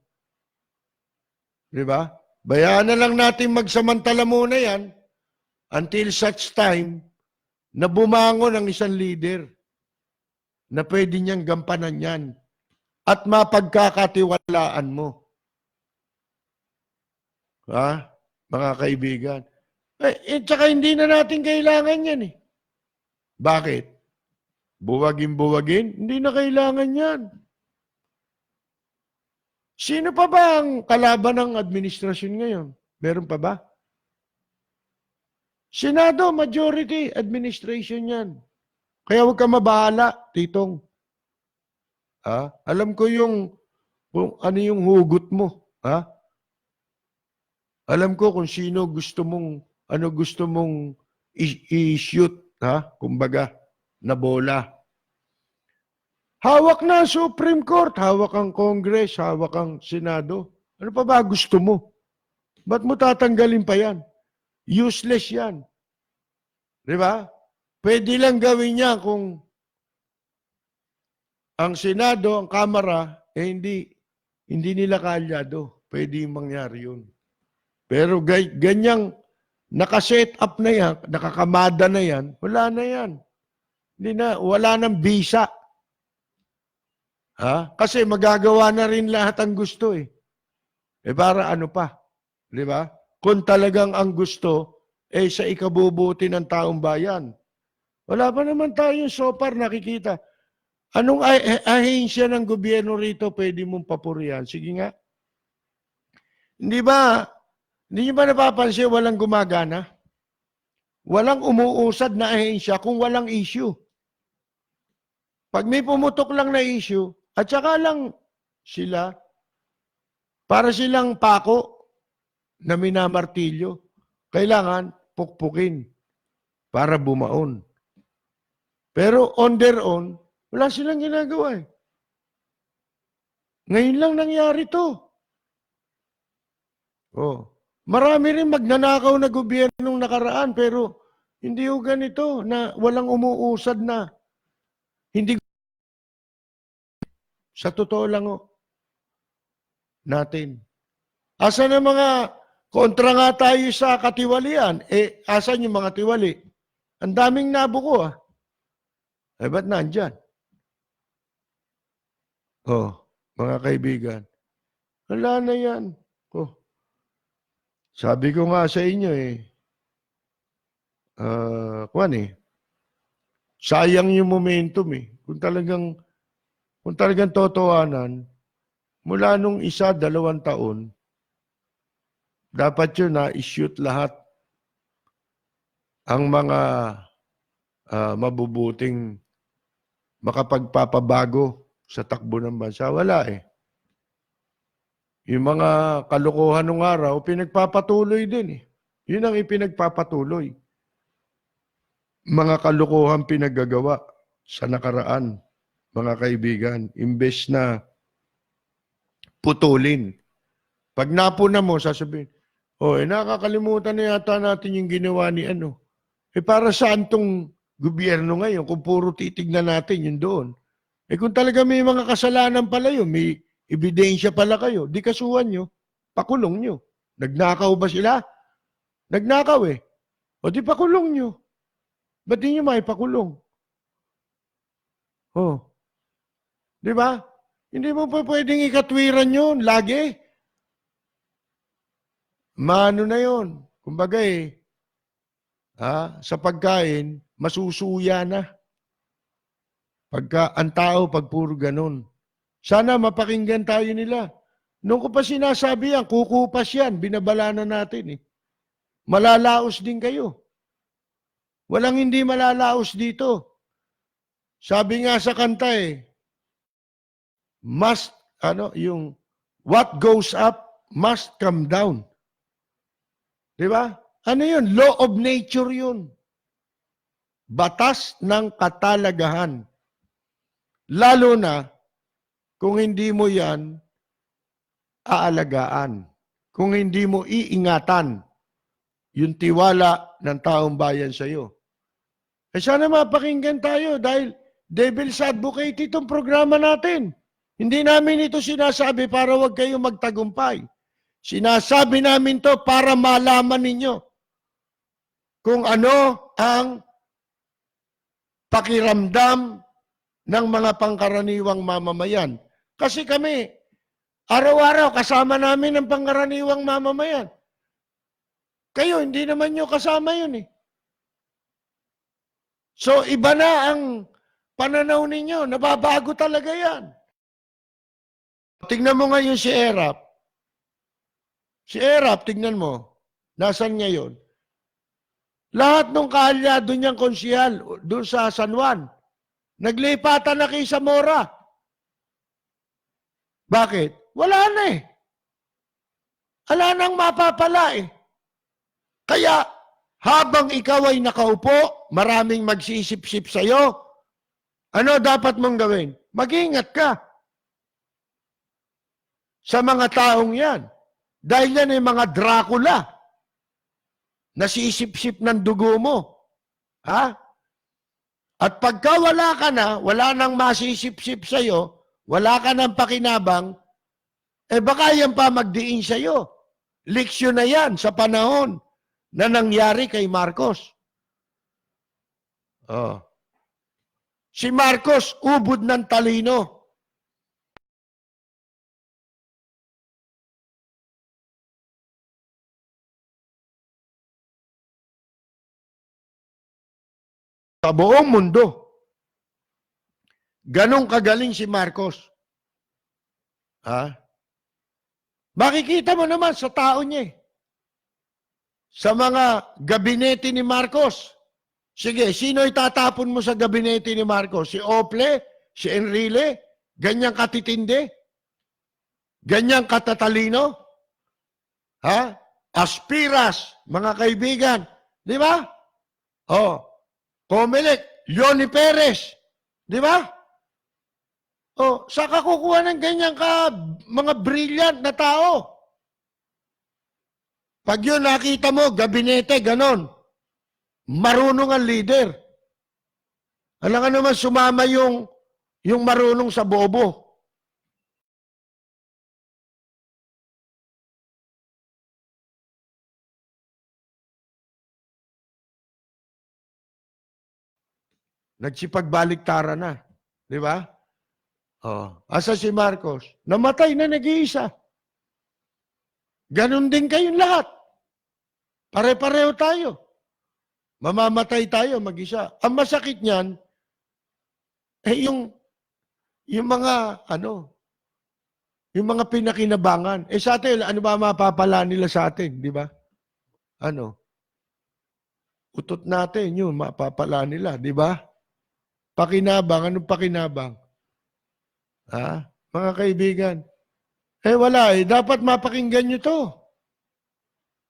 Di ba? Bayaan na lang natin magsamantala muna yan until such time na bumangon ang isang leader na pwede niyang gampanan yan at mapagkakatiwalaan mo. Mga kaibigan. Tsaka hindi na natin kailangan yan Bakit? Buwagin-buwagin? Hindi na kailangan yan. Sino pa ba ang kalaban ng administrasyon ngayon? Meron pa ba? Senado, majority, administration yan. Kaya huwag ka mabahala, titong. Ha? Alam ko kung ano yung hugot mo. Ha? Alam ko kung sino gusto mong i-shoot, ha? Kumbaga, na bola. Hawak na ang Supreme Court, hawak ang Congress, hawak ang Senado. Ano pa ba gusto mo? Ba't mo tatanggalin pa yan? Useless yan. Di ba? Pwede lang gawin niya kung ang Senado, ang Kamara, hindi nila kaalyado. Pwede yung mangyari yun. Pero ganyang nakaset up na yan, nakakamada na yan, wala na yan. Wala nang bisa. Ha? Kasi magagawa na rin lahat ang gusto eh. Para ano pa? Di ba? Kung talagang ang gusto sa ikabubuti ng taong bayan. Wala pa naman tayong so far nakikita. Anong ahensya ng gobyerno rito pwede mong papurihan? Sige nga. Hindi niyo ba napapansin walang gumagana? Walang umuusad na ahensya kung walang issue. Pag may pumutok lang na issue, at saka lang sila, para silang pako na minamartilyo, kailangan pukpukin para bumaon. Pero on their own, wala silang ginagawa eh. Ngayon lang nangyari to. Marami rin magnanakaw na gobyernong nakaraan pero hindi ho ganito na walang umuusad na. Hindi sa totoo lang natin. Asan ang mga kontra nga tayo sa katiwalian? Asan yung mga tiwali? Ang daming nabuko ba't nandyan? Mga kaibigan. Wala na yan. Sabi ko nga sa inyo sayang yung momentum Kung talagang totohanan, mula nung 1-2 taon, dapat yun na-shoot lahat ang mga mabubuting makapagpapabago sa takbo ng bansa. Wala Yung mga kalokohan ng araw, pinagpapatuloy din Yun ang ipinagpapatuloy. Mga kalokohan pinaggagawa sa nakaraan, mga kaibigan, imbes na putulin. Pag napuna mo, sasabihin, nakakalimutan na yata natin yung ginawa ni ano. Para saan tong gobyerno ngayon kung puro titignan natin yun doon? Kung talaga may mga kasalanan pala yun, may ebidensya pala kayo, di kasuhan nyo, pakulong nyo. Nagnakaw ba sila? Nagnakaw O di pakulong nyo. Ba't di nyo maipakulong? Di ba? Hindi mo pa pwedeng ikatwiran yun, lagi. Maano na yun. Kumbaga sa pagkain, masusuya na. Ang tao, pag puro ganun. Sana mapakinggan tayo nila. Noong ko pa sinasabi yan, kukupas yan, binabala na natin Malalaos din kayo. Walang hindi malalaos dito. Sabi nga sa kanta yung what goes up must come down. Di ba? Ano yun? Law of nature yun. Batas ng katalagahan. Lalo na kung hindi mo yan aalagaan. Kung hindi mo iingatan yung tiwala ng taong bayan sa iyo. Sana mapakinggan tayo dahil devil's advocate itong programa natin. Hindi namin ito sinasabi para wag kayo magtagumpay. Sinasabi namin to para malaman ninyo kung ano ang pakiramdam ng mga pangkaraniwang mamamayan. Kasi kami, araw-araw kasama namin ang pangkaraniwang mamamayan. Kayo, hindi naman nyo kasama yun So, iba na ang pananaw ninyo. Nababago talaga yan. Tingnan mo ngayon si Erap. Si Erap, tingnan mo. Nasaan ngayon? Lahat ng kaalyado niyang konsihal doon sa San Juan, naglipatan na kay Zamora. Bakit? Wala na eh. Wala nang mapapala eh. Kaya, habang ikaw ay nakaupo, maraming magsisip-sip sa'yo, ano dapat mong gawin? Mag-ingat ka sa mga taong yan. Dahil yan ay mga Dracula. Nasisip-sip ng dugo mo. Ha? At pagka wala ka na, wala nang masisip-sip sa'yo, wala ka nang pakinabang, baka yan pa magdiin sa'yo. Leksyon na yan sa panahon na nangyari kay Marcos. Oh. Si Marcos, ubod ng talino. Sa buong mundo. Ganong kagaling si Marcos. Ha? Makikita mo naman sa tao niya eh. Sa mga gabinete ni Marcos. Sige, sino itatapon mo sa gabinete ni Marcos? Si Ople? Si Enrile? Ganyang katitindi? Ganyang katatalino? Ha? Aspiras, mga kaibigan. Di ba? Oh. Comelec, Leonie Perez. Di ba? Oh, saka kukuha ng ganyang mga brilliant na tao. Pag yun nakita mo, gabinete, ganon. Marunong ang leader. Alam ka naman, sumama yung marunong sa bobo. Nagsipagbaliktaran na. Di ba? Oh. Asa si Marcos? Namatay na nag-iisa. Ganon din kayong lahat. Pare-pareho tayo. Mamamatay tayo mag-isa. Ang masakit niyan, yung mga, yung mga pinakinabangan. Sa atin, ano ba mapapala nila sa atin, di ba? Utot natin yun, mapapala nila, di ba? Pakinabang, anong pakinabang? Ha? Mga kaibigan. Wala eh. Dapat mapakinggan nyo to.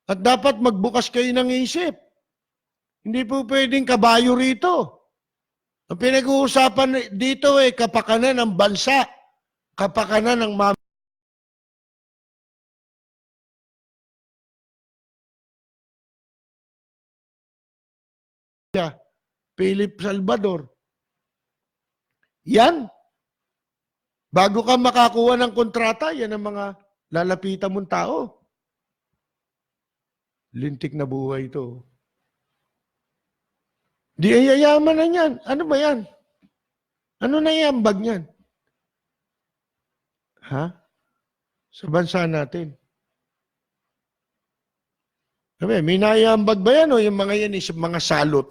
At dapat magbukas kayo ng isip. Hindi po pwedeng kabayo rito. Ang pinag-uusapan dito kapakanan ng bansa. Kapakanan ng Philip Salvador. Yan. Bago ka makakuha ng kontrata, yan ang mga lalapitan mong tao. Lintik na buhay ito. Di ayayaman na yan. Ano ba yan? Ano na yan, bag niyan? Ha? Sa bansa natin. May naiambag ba yan o yung mga yan is mga salot?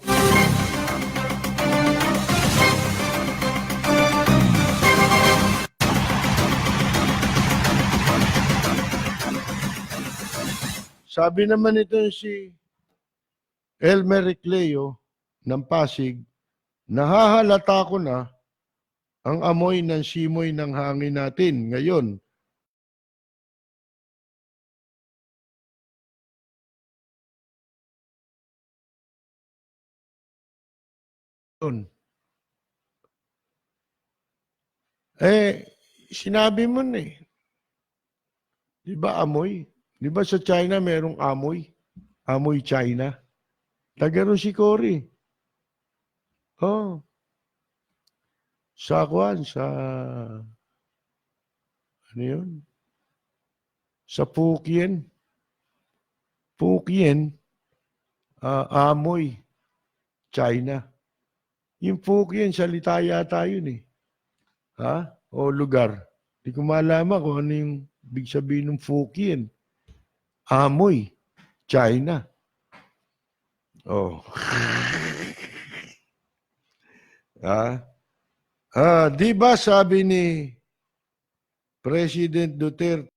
Sabi naman ito si Elmer Recleo ng Pasig, nahahalata ko na ang amoy ng simoy ng hangin natin ngayon. Sinabi mo na eh. Di ba amoy? Di ba sa China merong amoy? Amoy China. Tagaro si Cory. Oh. Sa ano yun? Sa Pukien. Pukien, amoy China. Yung Pukien, salita yata yun eh. Ha? O lugar. Di ko malaman kung ano yung big sabihin ng Pukien. Amoy. China. Oh. Di ba sabi ni President Duterte.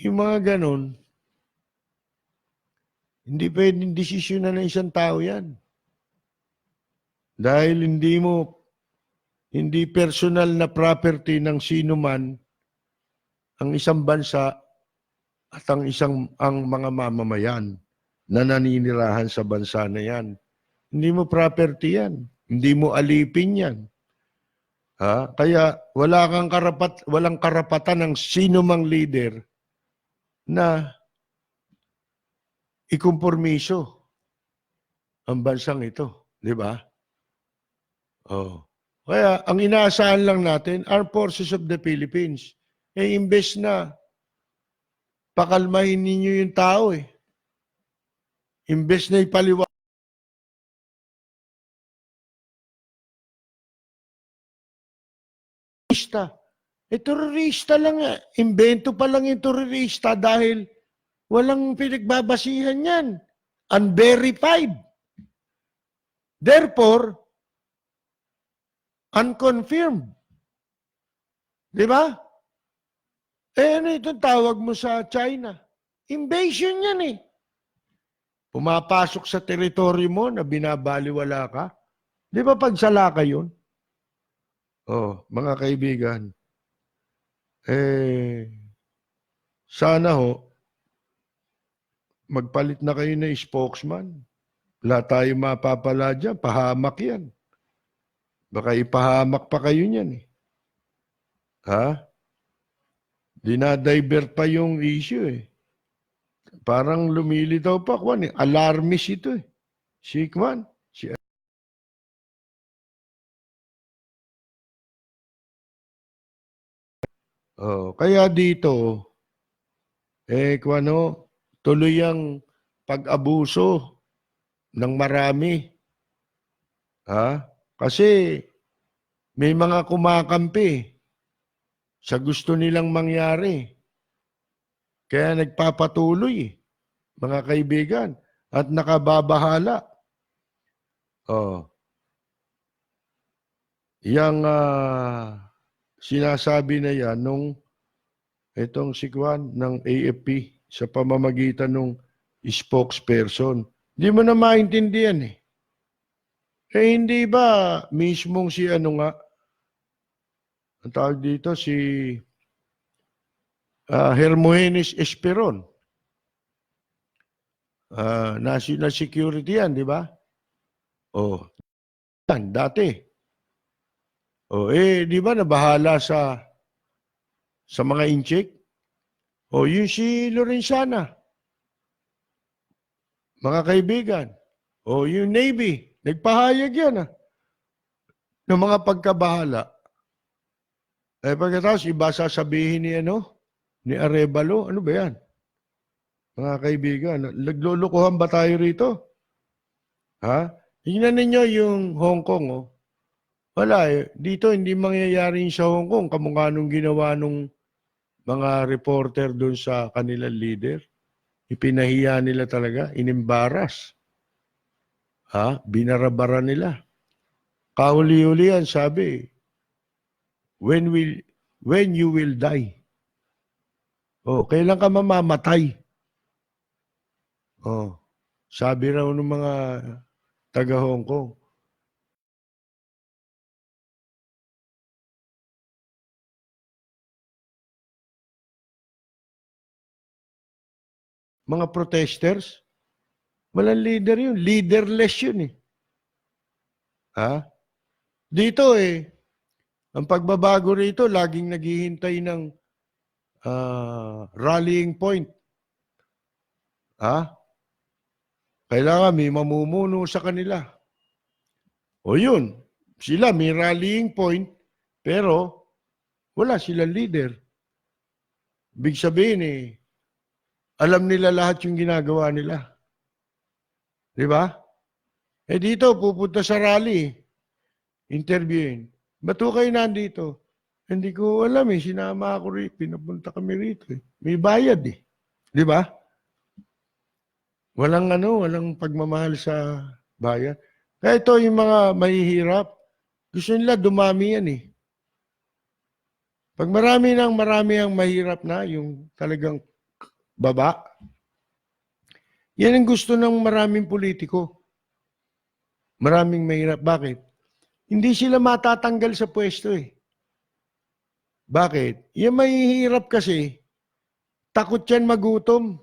Yung mga ganon, hindi pwedeng desisyon na ng isang tao yan. Dahil hindi personal na property ng sino man ang isang bansa at ang mga mamamayan na naninirahan sa bansa na yan. Hindi mo property yan. Hindi mo alipin yan. Kaya walang karapatan ng sino mang leader na ikompormiso ang bansang ito. Di ba? Kaya ang inaasahan lang natin, Armed Forces of the Philippines, imbes na pakalmahin ninyo yung tao imbes na ipaliwanag terorista lang invento pa lang yung terorista dahil walang pinagbabasihan yan. Unverified. Therefore, unconfirmed. Di ba? Ano itong tawag mo sa China? Invasion yan Pumapasok sa teritoryo mo na binabaliwala ka. Di ba pagsala yun? Mga kaibigan, sana magpalit na kayo na spokesman. Wala tayong mapapala dyan. Pahamak yan. Baka ipahamak pa kayo niyan Dinadivert pa yung issue Parang lumilitaw pa. Alarmist ito Si Kwan. Kaya dito, tuloy ang pag-abuso ng marami. Kasi may mga kumakampi sa gusto nilang mangyari. Kaya nagpapatuloy, mga kaibigan, at nakababahala. Yang sinasabi na yan nung itong si Kwan ng AFP sa pamamagitan ng spokesperson. Hindi mo na maintindihan hindi ba mismong si ang tawag dito, si Hermogenes Esperon. National Security yan, di ba? Dati. Di ba nabahala sa mga incheck? Yun si Lorenzana. Mga kaibigan. Yung Navy. Nagpahayag yan ng mga pagkabahala. Pagkatapos, iba sasabihin ni Arevalo. Ano ba yan? Mga kaibigan, naglulukuhan ba tayo rito? Tingnan ninyo yung Hong Kong, Wala Dito hindi mangyayari sa Hong Kong kamukha nung ginawa nung mga reporter doon sa kanilang leader. Ipinahiya nila talaga. Inimbaras. Binarabara nila. Kahuli-huli yan, sabi. When you will die. Kailan ka mamamatay? Sabi raw ng mga taga Hong Kong. Mga protesters, walang leader yun. Leaderless yun Dito ang pagbabago rito, laging naghihintay ng rallying point. Kailangan may mamumuno sa kanila. Yun. Sila may rallying point, pero wala silang leader. Big sabihin alam nila lahat yung ginagawa nila. Di ba? Dito, pupunta sa rally. Interviewin. Ba't kayo nandito? Hindi ko alam Sinama ako rito. Pinapunta kami rito May bayad Di ba? walang pagmamahal sa bayan. Kaya ito yung mga mahihirap, gusto nila dumami yan eh. Pag marami ang mahirap na, yung talagang baba, yan ang gusto ng maraming politiko. Maraming mahirap. Bakit? Hindi sila matatanggal sa pwesto eh. Bakit? Yung mahihirap kasi, takot yan magutom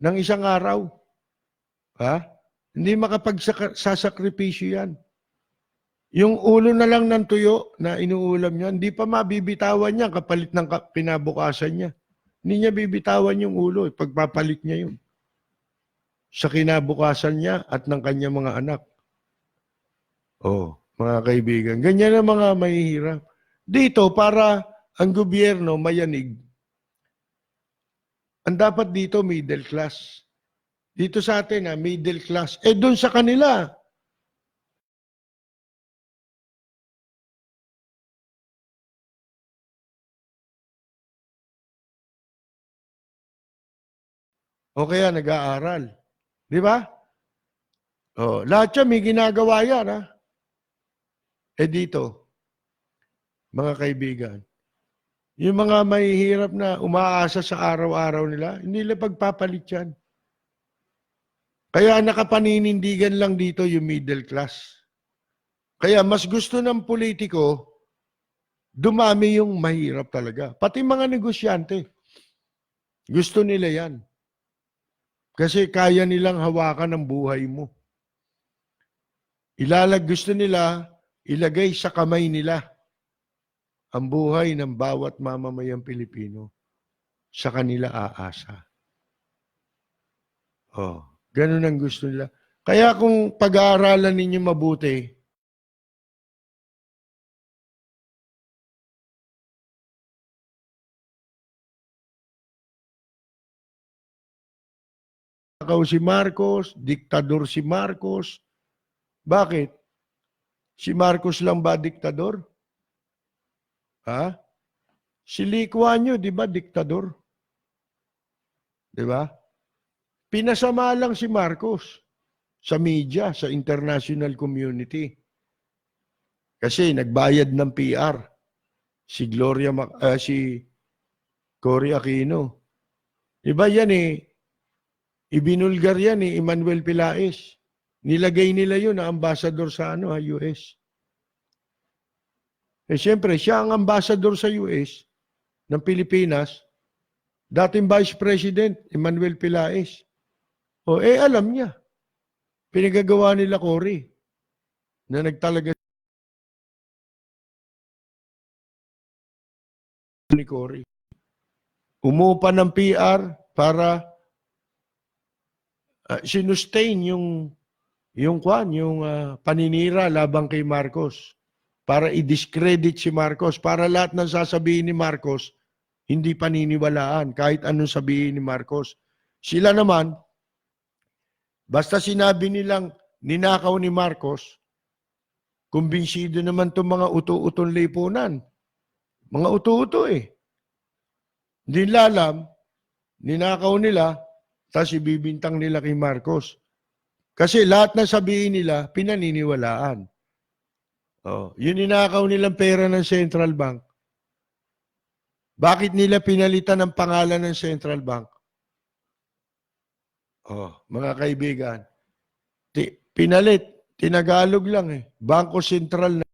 ng isang araw. Ha? Hindi makapagsasakripisyo yan. Yung ulo na lang ng tuyo na inuulam niya, hindi pa mabibitawan niya kapalit ng pinabukasan niya. Hindi niya bibitawan yung ulo, pagpapalit niya yun. Sa kinabukasan niya at ng kanyang mga anak. Oh, mga kaibigan, ganyan ang mga mahihirap. Dito, para ang gobyerno mayanig, ang dapat dito middle class. Dito sa atin, middle class. Eh, doon sa kanila, o kaya nag-aaral. Di ba? Oh, lahat yan, may ginagawa yan, ha? Eh dito, mga kaibigan, yung mga mahihirap na umaasa sa araw-araw nila, hindi nila pagpapalit yan. Kaya nakapaninindigan lang dito yung middle class. Kaya mas gusto ng politiko, dumami yung mahirap talaga. Pati mga negosyante, gusto nila yan. Kasi kaya nilang hawakan ang buhay mo. Gusto nila, ilagay sa kamay nila ang buhay ng bawat mamamayang Pilipino. Sa kanila aasa. Oh, ganun ang gusto nila. Kaya kung pag-aaralan ninyo mabuti, si Marcos, diktador si Marcos. Bakit? Si Marcos lang ba diktador? Ha? Si Lee Kuan Yew, di ba, diktador? Di ba? Pinasama lang si Marcos sa media, sa international community. Kasi nagbayad ng PR si Cory Aquino. Di ba yan eh? Ibinulgar yan ni Emmanuel Pelaez. Nilagay nila yun na ambassador sa US. Eh siyempre, siya ang ambassador sa US ng Pilipinas, dating Vice President Emmanuel Pelaez. O alam niya. Pinagagawa nila Cory na nagtalaga ni Cory. Umupa ng PR para sinustain yung paninira labang kay Marcos para i-discredit si Marcos, para lahat ng sasabihin ni Marcos hindi paniniwalaan kahit anong sabihin ni Marcos. Sila naman, basta sinabi nilang ninakaw ni Marcos, kumbinsido naman itong mga uto-utong lipunan. Mga uto-uto eh. Hindi nila alam, ninakaw nila, tapos ibibintang nila kay Marcos. Kasi lahat na sabihin nila, pinaniniwalaan. Oh, yun ninakaw nilang pera ng Central Bank. Bakit nila pinalitan ng pangalan ng Central Bank? Oh, mga kaibigan, pinalit, tinagalog lang eh. Bangko Sentral na.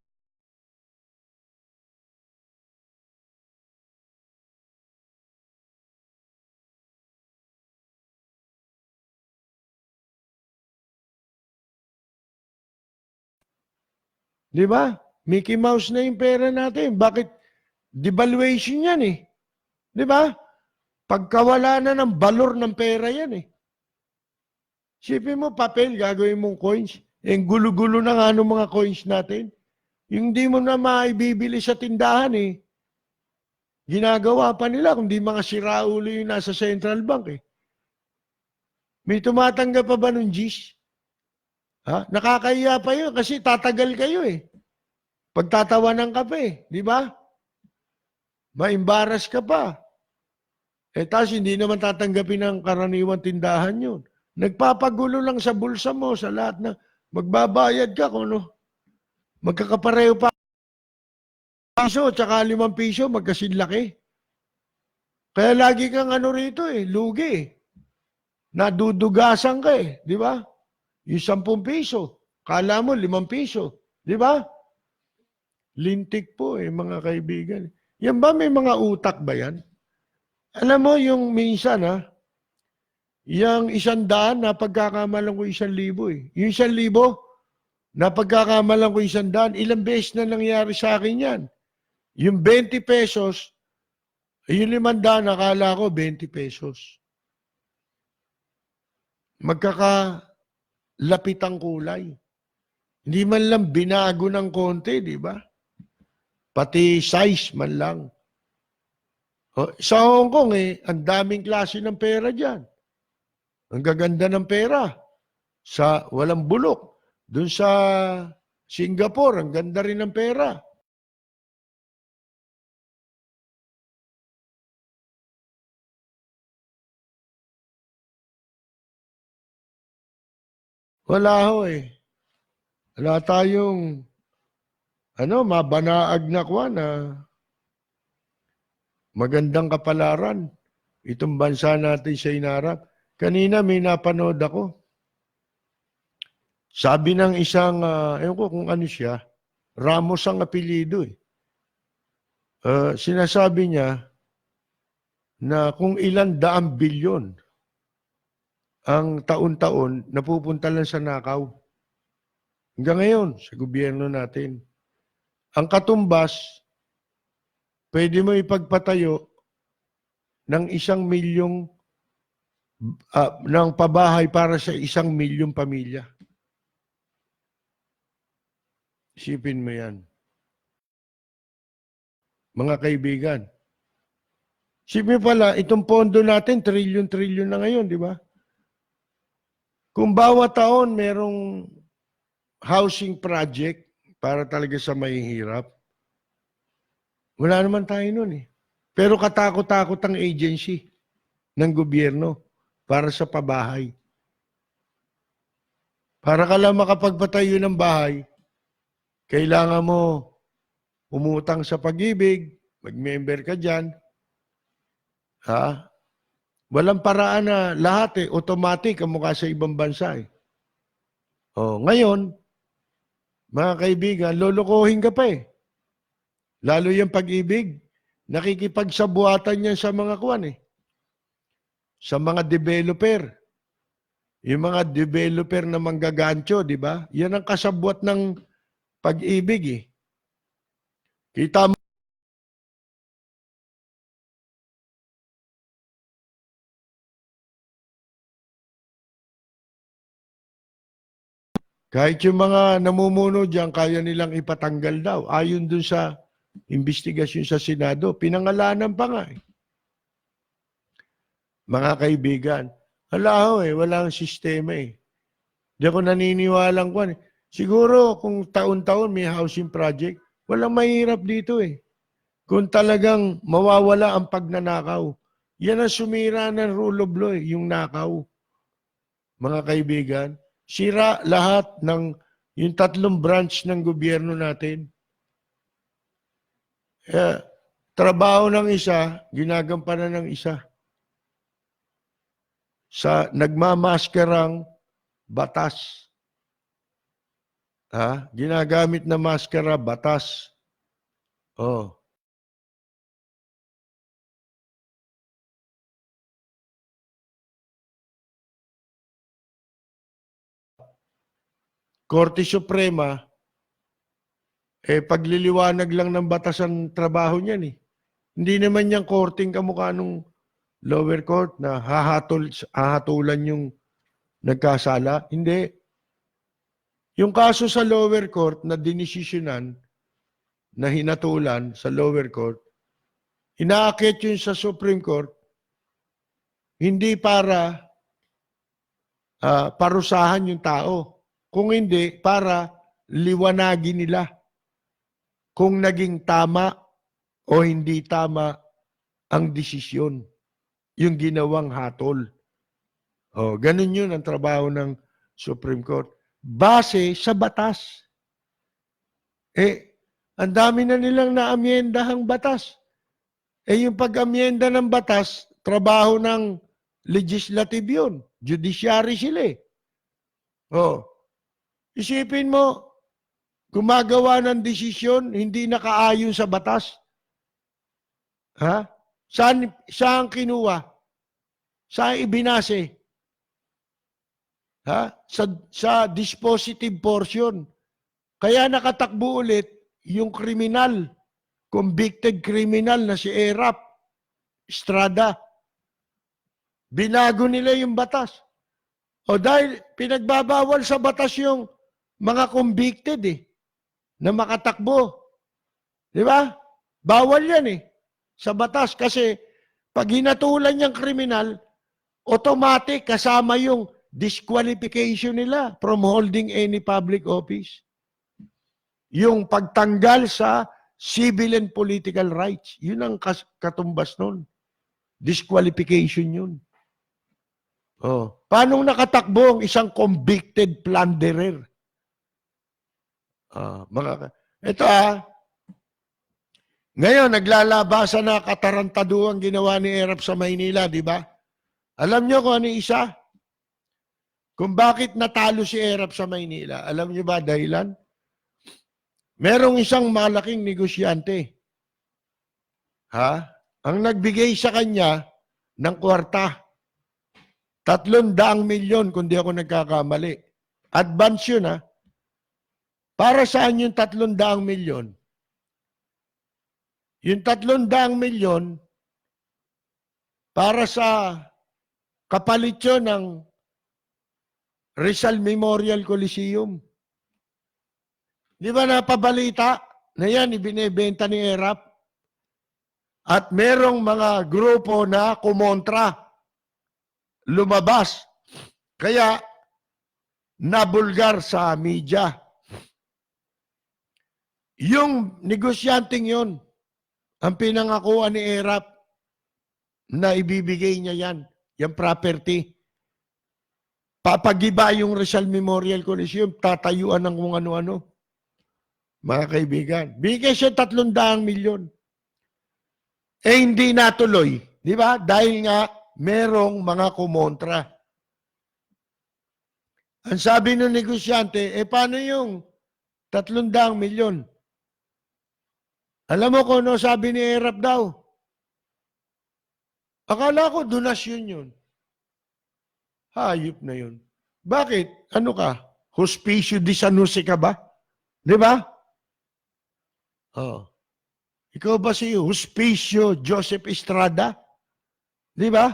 Di ba? Mickey Mouse na yung pera natin. Bakit? Devaluation yan eh. Di ba? Pagkawala na ng balor ng pera yan eh. Sipin mo, papel, gagawin mong coins. Yung gulo-gulo na nga ng mga coins natin. Yung di mo na maibibili sa tindahan eh. Ginagawa pa nila kung di mga siraulo yung nasa Central Bank eh. May tumatanggap pa ba ng G's? Ha? Nakakahiya pa yun kasi tatagal kayo eh. Pagtatawanan ka pa eh. Di ba? Ma-embarrass ka pa. Tapos hindi naman tatanggapin ng karaniwang tindahan yun. Nagpapagulo lang sa bulsa mo, sa lahat na magbabayad ka kung ano. Magkakapareho pa piso, tsaka 5 piso, magkasinlaki. Kaya lagi kang ano rito lugi. Nadudugasan ka di ba? Yung 10 piso, kala mo 5 piso, di ba? Lintik po mga kaibigan. Yan ba may mga utak ba yan? Alam mo yung minsan yung 100 na pagkakamalan ko 1,000 Yung 1,000 na pagkakamalan ko 100, ilang beses na nangyari sa akin yan. Yung 20 pesos, yung 500, nakala ko 20 pesos. Magkakalapit ang kulay. Hindi man lang binago ng konti, di ba? Pati size man lang. Sa Hong Kong ang daming klase ng pera dyan. Ang gaganda ng pera. Sa walang bulok. Doon sa Singapore, ang ganda rin ng pera. Wala ho Wala tayong mabanaag na na magandang kapalaran. Itong bansa natin sa inarap. Kanina may napanood ako. Sabi ng isang, ewan ko kung ano siya, Ramos ang apelido sinasabi niya na kung ilan daang bilyon ang taon-taon napupunta lang sa nakaw. Hanggang ngayon, sa gobyerno natin. Ang katumbas, pwede mo ipagpatayo ng 1 milyong ng pabahay para sa 1 milyong pamilya. Isipin mo yan. Mga kaibigan. Isipin pala, itong pondo natin, trilyon-trilyon na ngayon, di ba? Kung bawat taon merong housing project para talaga sa mahihirap, wala naman tayo nun Pero katakot-takot ang agency ng gobyerno para sa pabahay. Para ka lang makapagpatayo ng bahay, kailangan mo umutang sa Pag-ibig, mag-member ka dyan. Walang paraan na lahat automatic ang mukha sa ibang bansa ngayon, mga kaibigan, lolokohin ka pa Lalo yung Pag-ibig, nakikipagsabuatan niya sa mga sa mga developer. Yung mga developer na manggagancho, di ba? Yan ang kasabwat ng Pag-ibig Kita mo kahit yung mga namumuno dyan, kaya nilang ipatanggal daw. Ayon dun sa investigasyon sa Senado, pinangalanan pa nga Mga kaibigan, walang sistema Di ako naniniwalang Siguro kung taon-taon may housing project, walang mahirap dito Kung talagang mawawala ang pagnanakaw, yan ang sumira ng rule of law yung nakaw. Mga kaibigan, sira lahat ng yung 3 branch ng gobyerno natin. Trabaho ng isa, ginagampanan ng isa. Sa nagmamaskerang batas. Ginagamit na maskara, batas. Korte Suprema, pagliliwanag lang ng batas ang trabaho niyan Hindi naman yung korting kamukha nung lower court na hahatulan yung nagkasala. Hindi. Yung kaso sa lower court na dinesisyonan, na hinatulan sa lower court, inaakit yun sa Supreme Court, hindi para parusahan yung tao. Kung hindi, para liwanagin nila kung naging tama o hindi tama ang desisyon. yung ginawang hatol. Ganun yun ang trabaho ng Supreme Court. Base sa batas. Ang dami na nilang naamyendahang batas. Yung pag-amyenda ng batas, trabaho ng legislative yun. Judiciary sila eh. Isipin mo, gumagawa ng desisyon, hindi nakaayon sa batas. Saan kinuha? Saan ibinase? Sa dispositive portion. Kaya nakatakbo ulit yung kriminal, convicted criminal na si Erap Estrada. Binago nila yung batas. Dahil pinagbabawal sa batas yung mga convicted na makatakbo. Di ba? Bawal yan sa batas kasi pag hinatulan niyang kriminal, automatic kasama yung disqualification nila from holding any public office. Yung pagtanggal sa civil and political rights. Yun ang katumbas nun. Disqualification yun. Paano nakatakbo ang isang convicted plunderer? Ngayon, naglalabasan na katarantaduang ginawa ni Erap sa Maynila, di ba? Alam nyo kung ano isa? Kung bakit natalo si Erap sa Maynila, alam nyo ba dahilan? Merong isang malaking negosyante. Ang nagbigay sa kanya ng kwarta. 300 milyon kung di ako nagkakamali. Advance yun Para saan yung 300 milyon? Yung 300 milyon para sa kapalit yun ng Rizal Memorial Coliseum. Di ba napabalita na yan, ibinebenta ni Erap? At merong mga grupo na kumontra, lumabas. Kaya, nabulgar sa media. Yung negosyanteng yun, ang pinangakuan ni Erap na ibibigay niya yan, yung property. Papagiba yung Rizal Memorial Coliseum, tatayuan ng kung ano-ano. Mga kaibigan, bigay siya 300 milyon. Hindi natuloy. Di ba? Dahil nga, merong mga kumontra. Ang sabi ng negosyante, paano yung 300 milyon? Alam mo kung ano sabi ni Erap daw? Akala ko donasyon yun. Hayop na yun. Bakit? Ano ka? Hospicio di Sanusi ka ba? Di ba? Ikaw ba si Hospicio Joseph Estrada? Di ba?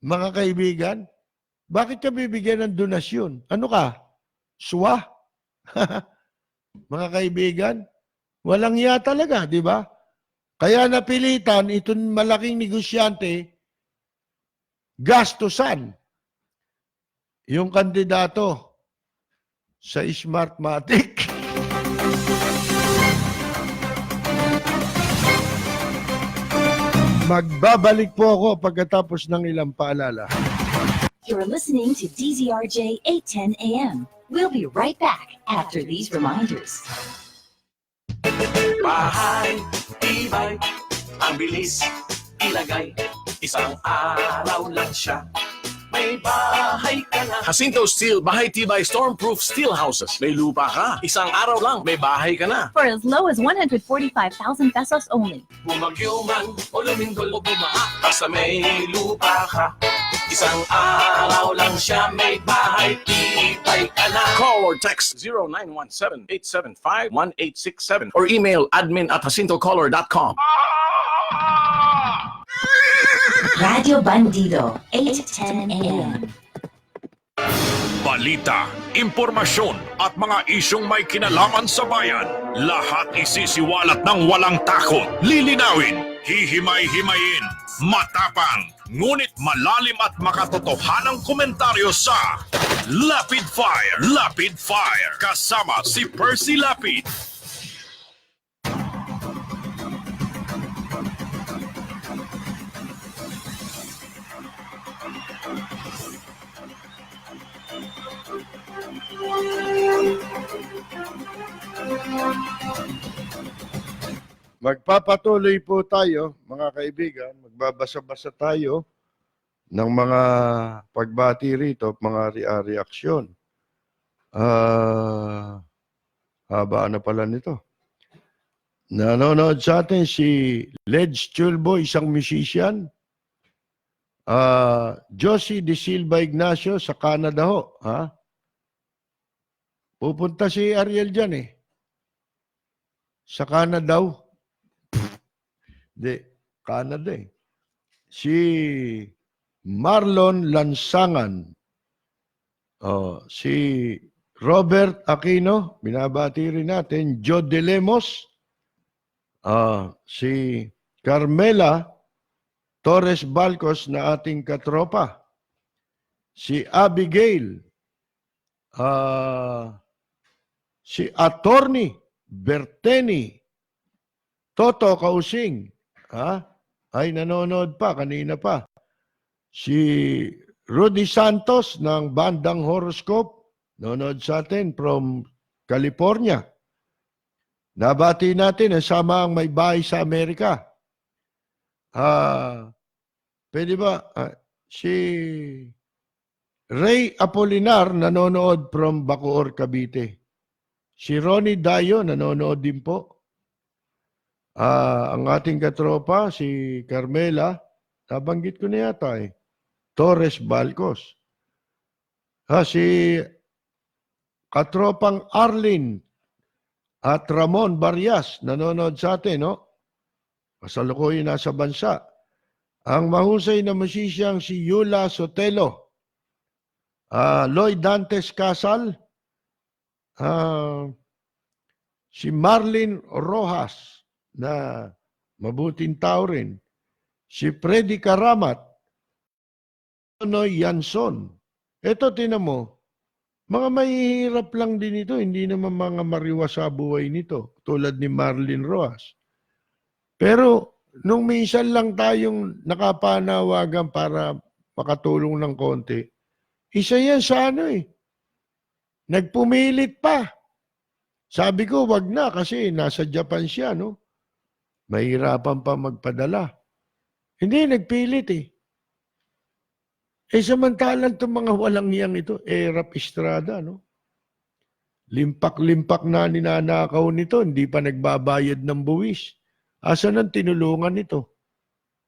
Mga kaibigan, bakit ka bibigyan ng donasyon? Ano ka? Suwa? Mga kaibigan, walang iya talaga, di ba? Kaya napilitan itong malaking negosyante gastusan yung kandidato sa Smartmatic. Magbabalik po ako pagkatapos ng ilang paalala. You're listening to DZRJ 810 AM. We'll be right back after these reminders. Bahay, tibay, ang bilis ilagay. Isang araw lang siya, may bahay ka na. Jacinto Steel Bahay Tibay Stormproof Steel Houses. May lupa ka. Isang araw lang, may bahay ka na. For as low as 145,000 pesos only. Bumagyo man o lumindol o bumaha, basta may lupa ka. Isang araw lang siya, may bahay, tibay ka na. Call or text 0917-875-1867 or email admin@jacintocolor.com. Radio Bandido, 810 AM. Balita, impormasyon at mga isyong may kinalaman sa bayan. Lahat isisiwalat ng walang takot. Lilinawin, hihimay-himayin, matapang, ngunit malalim at makatotohanang komentaryo sa Lapid Fire. Lapid Fire. Kasama si Percy Lapid. Magpapatuloy po tayo, mga kaibigan. Magbabasa-basa tayo ng mga pagbati rito, mga reaksyon. Haba na pala nito. Nanonood sa atin si Ledge Chulbo, isang musician. Josie De Silva Ignacio sa Canada ho. Ha? Pupunta si Ariel dyan eh. Sa Canada ho. Hindi, Canada eh. Si Marlon Lansangan. Si Robert Aquino, binabati rin natin. Joe De Lemos. Si Carmela Torres Balcos na ating katropa. Si Abigail. Si Attorney Berteni. Toto Kausing. Ay nanonood pa, kanina pa. Si Rudy Santos ng Bandang Horoscope. Nanonood sa atin from California. Nabati natin sama ang may bahay sa Amerika. Pwede ba? Si Ray Apolinar nanonood from Bacoor, Cavite. Si Ronnie Dayo nanonood din po. Ang ating katropa, si Carmela, nabanggit ko na yata eh. Torres Balcos. Si katropang Arlene at Ramon Barrias, nanonood sa atin, no? Kasalukuyan nasa bansa. Ang mahusay na musisyang si Yula Sotelo, Lloyd Dantes Casal, si Marlene Rojas, na mabuting tao rin, si Freddy Karamat, Noy Yanson. Ito, tinan mo, mga mahihirap lang din ito, hindi naman mga mariwa sa buhay nito, tulad ni Marlene Rojas. Pero, nung minsan lang tayong nakapanawagan para makatulong ng konti, isa yan sa ano eh, nagpumilit pa. Sabi ko, wag na kasi nasa Japan siya, no? Mahirapan pa magpadala. Hindi, nagpilit eh. Samantalang itong mga walang iyang ito, Rap Estrada, no? Limpak-limpak na ninanakaw nito, hindi pa nagbabayad ng buwis. Asan ang tinulungan nito?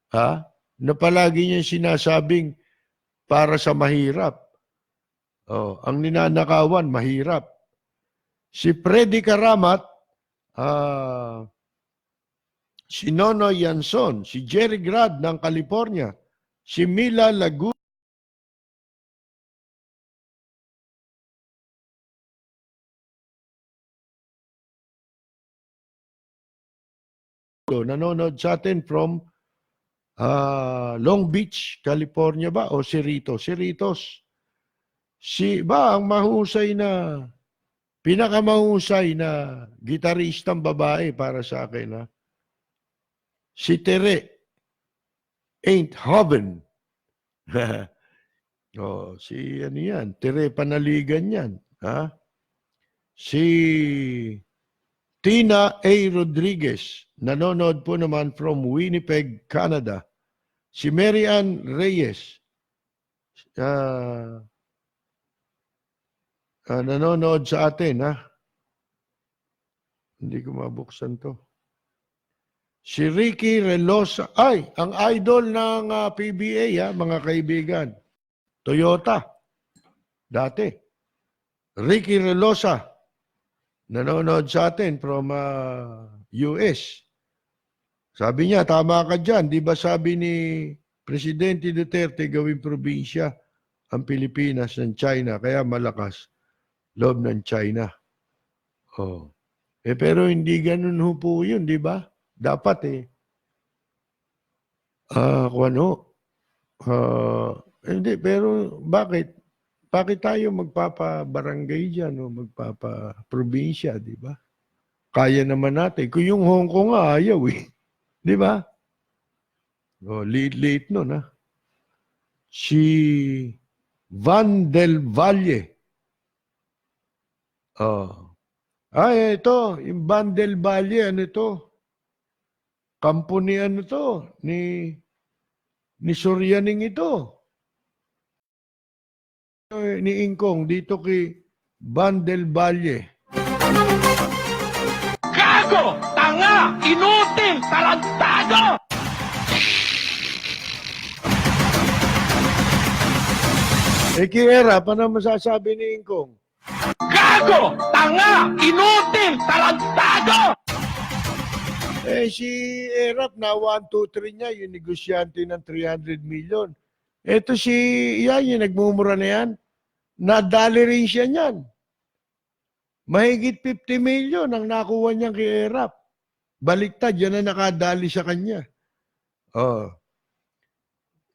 Na palagi niya sinasabing para sa mahirap. Ang ninanakawan, mahirap. Si Freddy Karamat, si Nono Yanson, si Jerry Grad ng California, si Mila Lagu, nanonood sa atin from Long Beach, California ba? O Cerritos? Cerritos. Ang mahusay na, pinakamahusay na gitaristang babae para sa akin, ha? Si Tere Eindhoven. Si ano yan? Tere Panaligan yan. Ha? Si Tina A. Rodriguez. Nanonood po naman from Winnipeg, Canada. Si Mary Ann Reyes. Nanonood sa atin, ha? Hindi ko mabuksan to. Si Ricky Relosa, ang idol ng PBA, mga kaibigan. Toyota. Dati. Ricky Relosa. Nanonood sa atin from US. Sabi niya, tama ka dyan. Di ba sabi ni Presidente Duterte gawing probinsya ang Pilipinas ng China, kaya malakas loob ng China. Pero hindi ganun ho po yun, di ba? Dapat hindi, pero bakit? Bakit tayo magpapa-barangay dyan o magpapa-probinsya, di ba? Kaya naman natin. Kung yung Hong Kong nga, ayaw eh. Di ba? Late nun, ha? si Van del Valle. Oh. Ay, ito, yung Van del Valle, ano ito? Kampo ni ano to, ni Sorianing ito. Ni Ingkong, dito kay Van del Valle. Gago! Tanga! Inutil! Tarantado! Kiera, paano masasabi ni Ingkong? Gago! Tanga! Inutil! Tarantado! Si Erap na 1, 2, 3 niya, yung negosyante ng 300 million. Ito si yan, yung nagmumura na yan. Nadali rin siya niyan. Mahigit 50 million ang nakuha niya kay Erap. Baliktad, yan na nakadali sa kanya. Oh.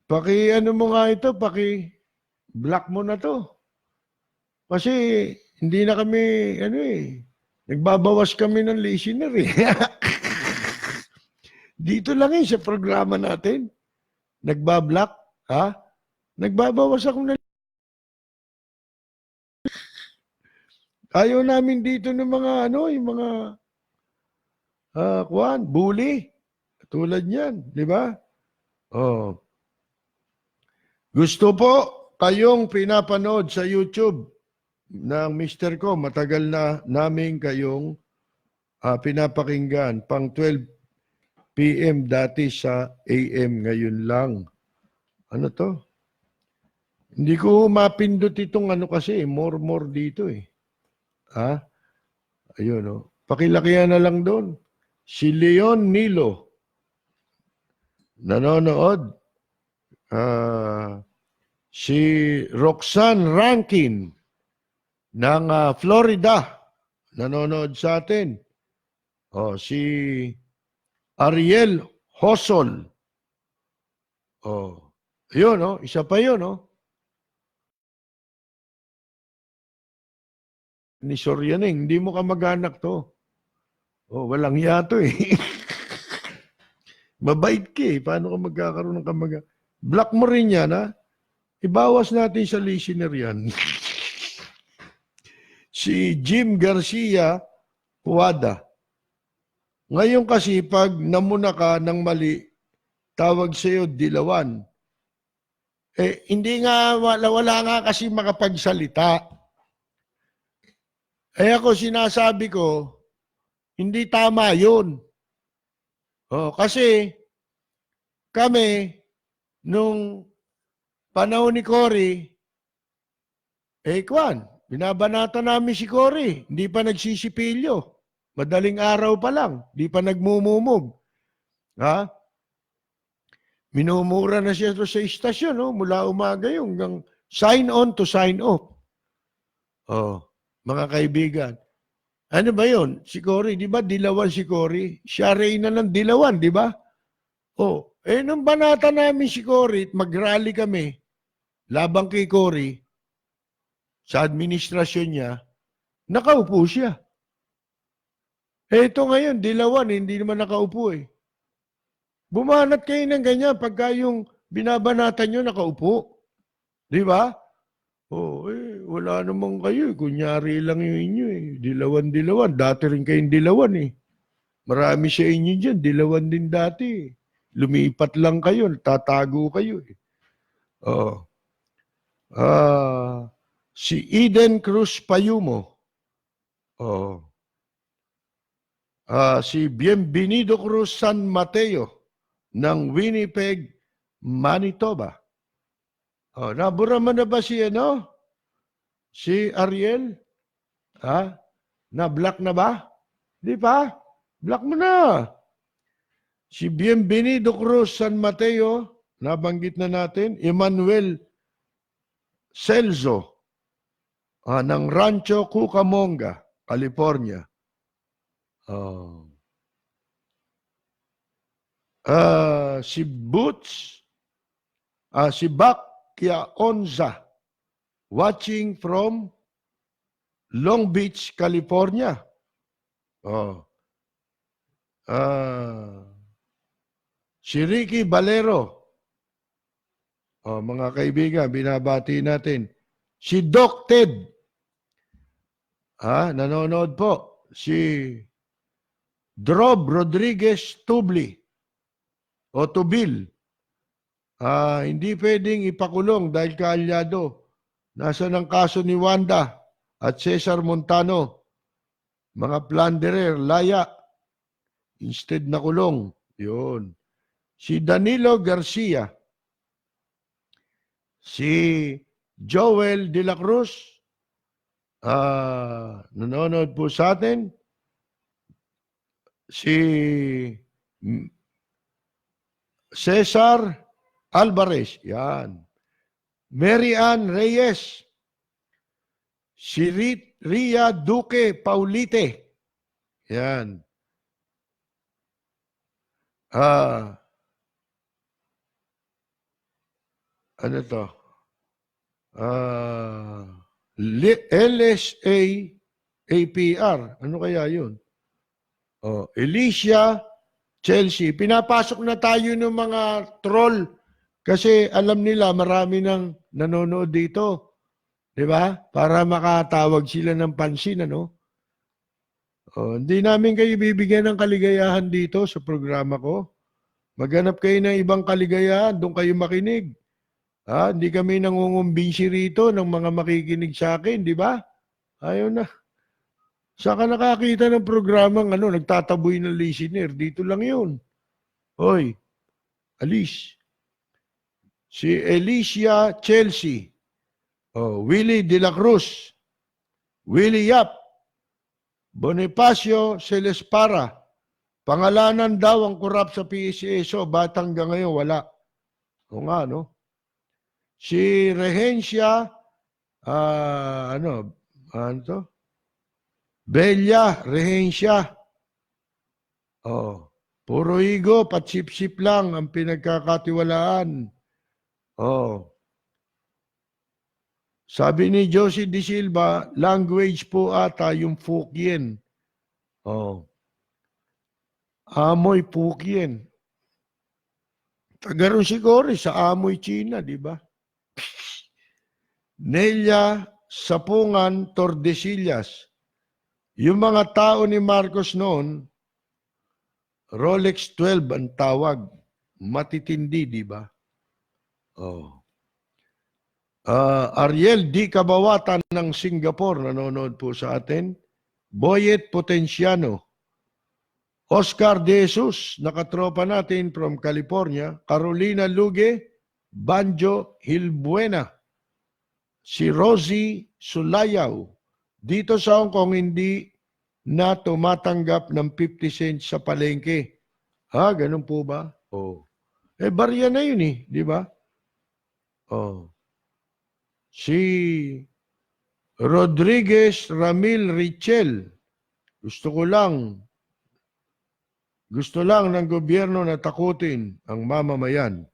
Ano mo nga ito, block mo na to. Kasi hindi na kami, nagbabawas kami ng listener eh. Dito lang sa programa natin. Nagbablock, ha? Nagbabawas ako na. Ayaw namin dito ng mga, yung mga, bully. Tulad niyan, di ba? Oh. Gusto po kayong pinapanood sa YouTube ng Mr. Ko. Matagal na namin kayong pinapakinggan. Pang 12 PM dati sa AM, ngayon lang. Ano to? Hindi ko mapindot itong kasi, more dito eh. Ha? Ayun o. Pakilakihan na lang doon. Si Leon Nilo. Nanonood. Si Roxanne Rankin ng Florida. Nanonood sa atin. Si Ariel Hosol. Yun, isa pa yun, Ni Sorianing, hindi mo kamag-anak to. Walang yato eh. Mabait ka eh. Paano ka magkakaroon ng kamag-anak? Block mo rin yan, ha? Ibawas natin sa listener yan. Si Jim Garcia Puada. Ngayon kasi pag namuna ka ng mali, tawag sa'yo dilawan. Hindi nga, wala nga kasi makapagsalita. Ako sinasabi ko, hindi tama yun. Kasi kami, nung panahon ni Cory, binabanata namin si Cory, hindi pa nagsisipilyo. Madaling araw pa lang, di pa nagmumumog. Ha? Minumura na siya sa istasyon, mula umaga yung hanggang sign on to sign off. Mga kaibigan. Ano ba yun? Si Cory, di ba dilawan si Cory? Siya reyna ng dilawan, di ba? Nung banata namin si Cory, mag-rally kami, labang kay Cory, sa administrasyon niya, nakaupo siya. Ito ngayon, dilawan, hindi naman nakaupo eh. Bumanat kayo ng ganyan pagka yung binabanatan nyo nakaupo. Di ba? Wala naman kayo. Kunyari lang yung inyo eh. Dilawan. Dati rin kayong dilawan eh. Marami sa inyo dyan. Dilawan din dati eh. Lumipat lang kayo. Tatago kayo eh. Si Eden Cruz Payumo. Si Bienvenido Cruz San Mateo ng Winnipeg, Manitoba. Nabura mo na ba si Ariel? Na-block na ba? Di pa? Block mo na. Si Bienvenido Cruz San Mateo, nabanggit na natin. Emmanuel Celso ng Rancho Cucamonga, California. Si Boots, si Bakya Onza, watching from Long Beach, California. Si Ricky Valero, Mga kaibigan, binabati natin. Si Doc Ted. Nanonood po. Si Drob Rodriguez Tubli o Tubil. Hindi pwedeng ipakulong dahil kaalyado. Nasa ng kaso ni Wanda at Cesar Montano. Mga plunderer, laya. Instead na kulong. Yun. Si Danilo Garcia. Si Joel De La Cruz. Nanonood po sa atin. Si Cesar Alvarez. Yan. Mary Ann Reyes. Si Ria Duque Paulite. Yan. Ano to? LSA APR. Ano kaya yun? Alicia Chelsea. Pinapasok na tayo ng mga troll kasi alam nila marami nang nanonood dito. Di ba? Para makatawag sila ng pansin, ano? Hindi namin kayo bibigyan ng kaligayahan dito sa programa ko. Maghanap kayo ng ibang kaligayahan, doon kayo makinig. Hindi kami nangungumbinsi rito ng mga makikinig sa akin, di ba? Ayaw na. Saka nakakita ng programang nagtataboy ng listener. Dito lang yun. Hoy, Alice. Si Alicia Chelsea. Willie De La Cruz. Willie Yap. Bonifacio Celespara. Pangalanan daw ang kurap sa PSSO. Ba't hanggang ngayon wala? O nga, no? Si Regencia, ano to? Belia, Regencia. Puro igo, patsip-sip lang ang pinagkakatiwalaan. Sabi ni Josie De Silva, language po ata yung Fukien. Amoy Fukien. Tagaroon siguro sa Amoy China, di ba? Nelia Sapungan Tordesillas. Yung mga tao ni Marcos noon, Rolex 12 ang tawag. Matitindi, di ba? Ariel D. Kabawatan ng Singapore, nanonood po sa atin. Boyet Potenciano. Oscar De Jesus, nakatropa natin from California. Carolina Luge, Banjo Hilbuena. Si Rosie Sulayaw. Dito sa Hong Kong, hindi na tumatanggap ng 50 cents sa palengke. Ganun po ba? Barya na yun di ba? Si Rodriguez Ramil Richel. Gusto lang ng gobyerno na takutin ang mamamayan.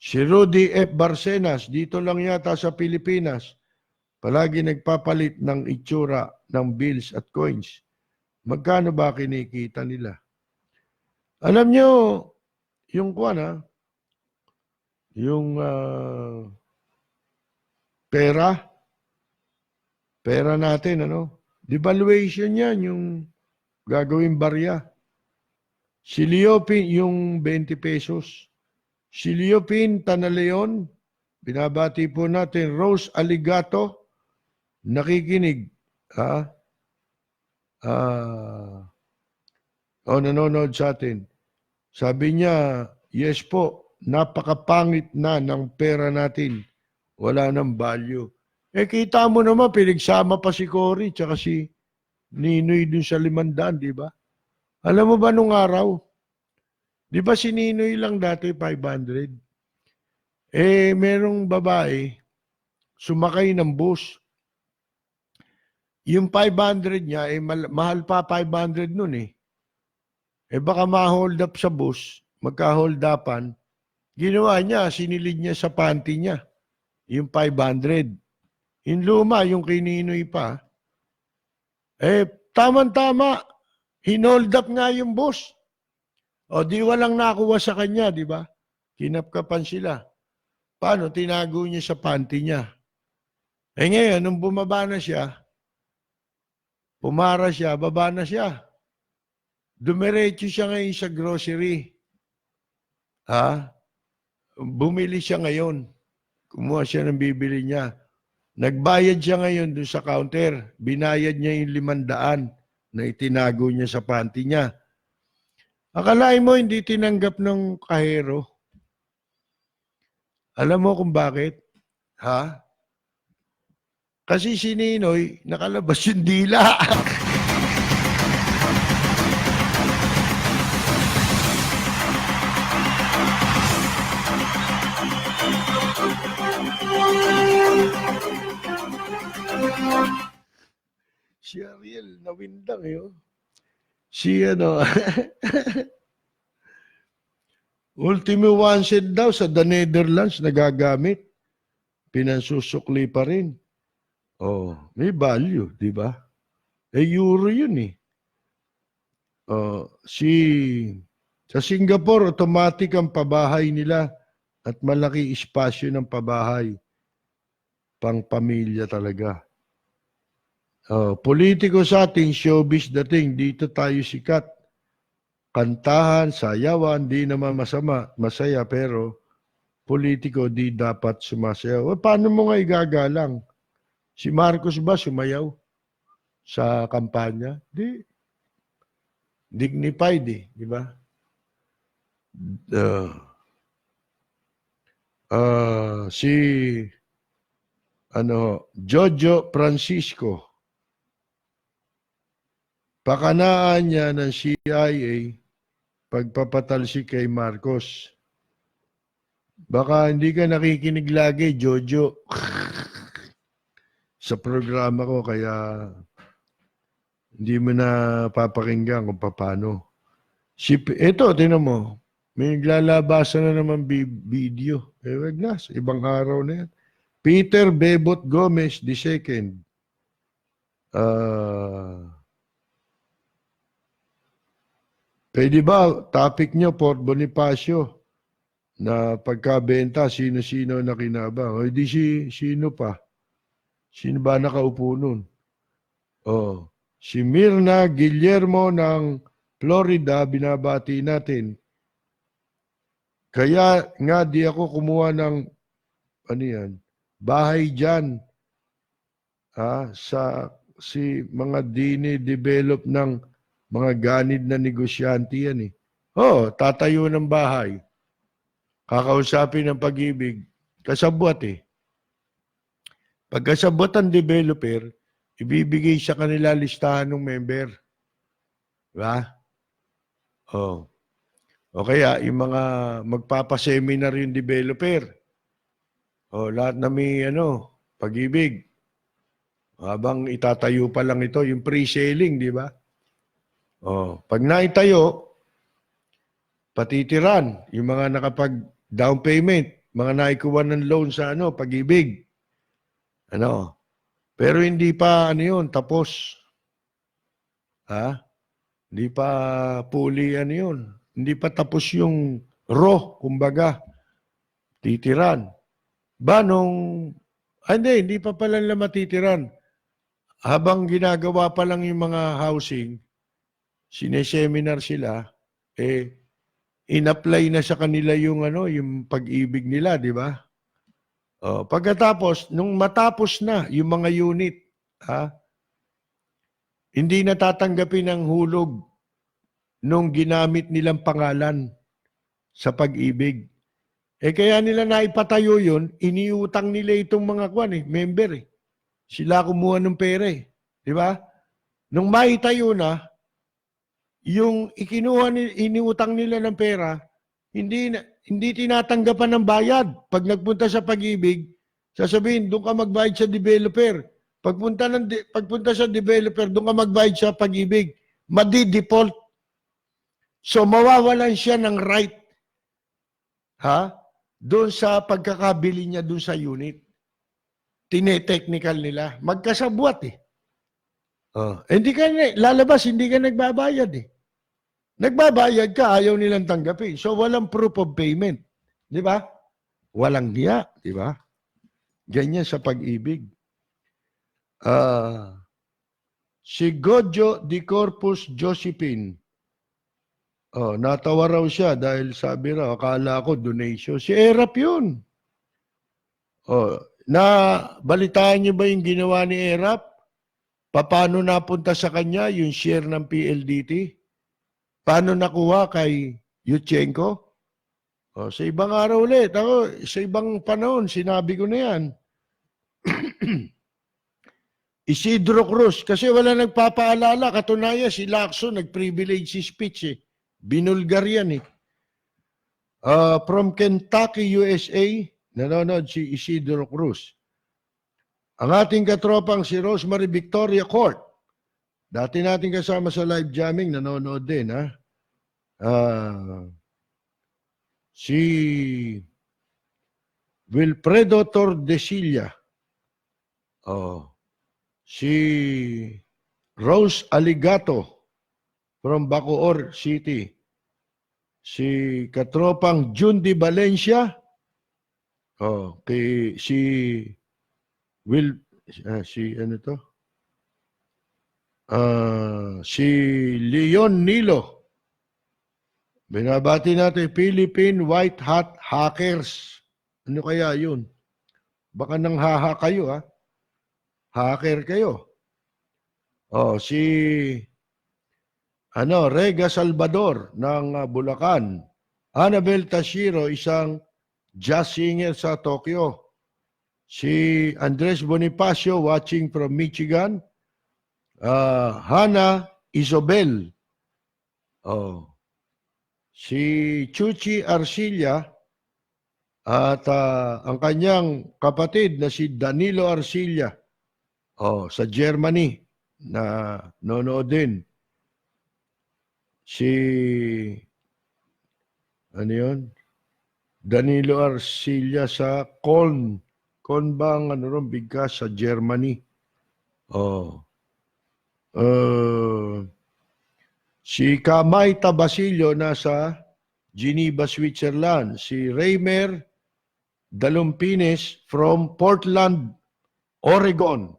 Si Rudy F. Barcenas, dito lang yata sa Pilipinas, palagi nagpapalit ng itsura ng bills at coins. Magkano ba kinikita nila? Alam nyo, yung pera natin, devaluation yan, yung gagawin barya. Si Leopin, yung 20 pesos. Si Leopin Tanaleon, binabati po natin. Rose Aligato, nakikinig. Nanonood sa atin. Sabi niya, yes po, napakapangit na ng pera natin. Wala nang value. Kita mo naman, pinagsama pa si Cory tsaka si Ninoy dun sa 500, di ba? Alam mo ba nung araw? Di ba si Ninoy lang dati 500? Merong babae, sumakay ng bus. Yung 500 niya, mahal pa 500 nun baka ma-hold up sa bus, magka-hold upan. Ginawa niya, sinilid niya sa panty niya. Yung 500. Yung luma, yung kininoy pa. Tama-tama, hinold up nga yung bus. Di walang nakuha sa kanya, di ba? Kinapkapan sila. Paano? Tinago niya sa panty niya. Eh ngayon, nung bumaba na siya, pumara siya, baba na siya. Dumiretso siya ngayon sa grocery. Ha? Bumili siya ngayon. Kumuha siya ng bibili niya. Nagbayad siya ngayon doon sa counter. Binayad niya yung 500 na itinago niya sa panty niya. Akalain mo hindi tinanggap ng kahero. Alam mo kung bakit? Ha? Kasi si Ninoy, nakalabas yung dila. Si Ariel, nawindang yun. Si ano, Ultimo one cent daw sa The Netherlands nagagamit. Pinansusukli pa rin. Oh, may value, di ba? Euro yun eh. Sa Singapore, automatic ang pabahay nila at malaki espasyo ng pabahay. Pang pamilya talaga. Politiko sa ating, showbiz dating, dito tayo sikat. Kantahan, sayawan, di naman masaya, pero politiko di dapat sumasayaw. Paano mo nga igagalang? Si Marcos ba sumayaw sa kampanya? Di. Dignified eh, di ba? Si Jojo Francisco, pakanaan niya ng CIA pagpapatalsik kay Marcos. Baka hindi ka nakikinig lagi, Jojo, sa programa ko, kaya hindi mo na papakinggan kung paano. Ito, tinan mo, may naglalabasan na naman video. Wag na, sa ibang araw na yan. Peter Bebot Gomez, II. Pwede ba, topic nyo, Port Bonifacio, na pagkabenta, sino-sino na kinabang? O di sino pa? Sino ba nakaupo nun? Si Mirna Guillermo ng Florida, binabati natin. Kaya nga di ako kumuha ng, bahay dyan. Mga dini-develop ng mga ganid na negosyante yan eh. Tatayo ng bahay. Kakausapin ng Pag-ibig. Kasabwat eh. Pagkasabwat ang developer, ibibigay sa kanila listahan ng member. Diba? O kaya, yung mga magpapaseminar yung developer. Lahat na may Pag-ibig. Habang itatayo pa lang ito, yung pre-selling, di ba? Pag naitayo, patitiran, yung mga nakapag-down payment, mga naikuha ng loan sa Pag-ibig. Pero hindi pa tapos. Hindi pa fully Hindi pa tapos yung raw, kumbaga. Titiran. Hindi pa pala nila matitiran. Habang ginagawa pa lang yung mga housing, sineseminar sila, in-apply na sa kanila yung yung Pag-ibig nila, di ba? Pagkatapos, nung matapos na yung mga unit, hindi natatanggapin ang hulog nung ginamit nilang pangalan sa Pag-ibig. Kaya nila naipatayo yun, iniutang nila itong mga member. Sila kumuha ng pera eh. Di ba? Nung maitayo na, yung iniutang nila ng pera, hindi tinatanggapan ng bayad. Pag nagpunta sa Pag-ibig, sasabihin, doon ka magbayad sa developer. Pagpunta sa developer, doon ka magbayad sa Pag-ibig. Madi-default. So, mawawalan siya ng right. Doon sa pagkakabili niya doon sa unit. Tine-technical nila. Magkasabwat eh. Hindi ka lalabas, hindi ka nagbabayad eh. Nagbabayad ka, ayaw nilang tanggapin. So, walang proof of payment. Di ba? Walang hiya, di ba? Ganyan sa pag-ibig. Si Gojo di Corpus Josephine, natawa raw siya dahil sabi raw, akala ko donation. Si Erap yun. Balitaan niyo ba yung ginawa ni Erap? Paano napunta sa kanya yung share ng PLDT? Paano nakuha kay Yuchenko? Sa ibang araw ulit. Ako, sa ibang panahon, sinabi ko na yan. Isidro Cruz, kasi wala nagpapaalala. Katunayan, si Lacson, nag-privilege si speech eh. Binulgar yan eh. From Kentucky, USA, nanonood si Isidro Cruz. Ang ating katropang si Rosemary Victoria Court. Dati natin kasama sa live jamming, nanonood din ha. Si Wilfredo Tordesillas. Si Rose Aligato from Bacoor City. Si katropang Jundi Valencia. Si Leon Nilo. Binabati natin Philippine White Hat Hackers. Ano kaya yun? Baka nang haha kayo ha. Hacker kayo. Si Rega Salvador ng Bulacan. Annabel Tashiro, isang jazz singer sa Tokyo. Si Andres Bonifacio watching from Michigan. Hannah Isobel. Si Chuchi Arcilla at ang kanyang kapatid na si Danilo Arcilla sa Germany na nonood din. Si Danilo Arcilla sa Köln bang bigkas sa Germany. Si Kamay Tabasilio nasa Geneva, Switzerland. Si Raymer Dalumpines from Portland, Oregon.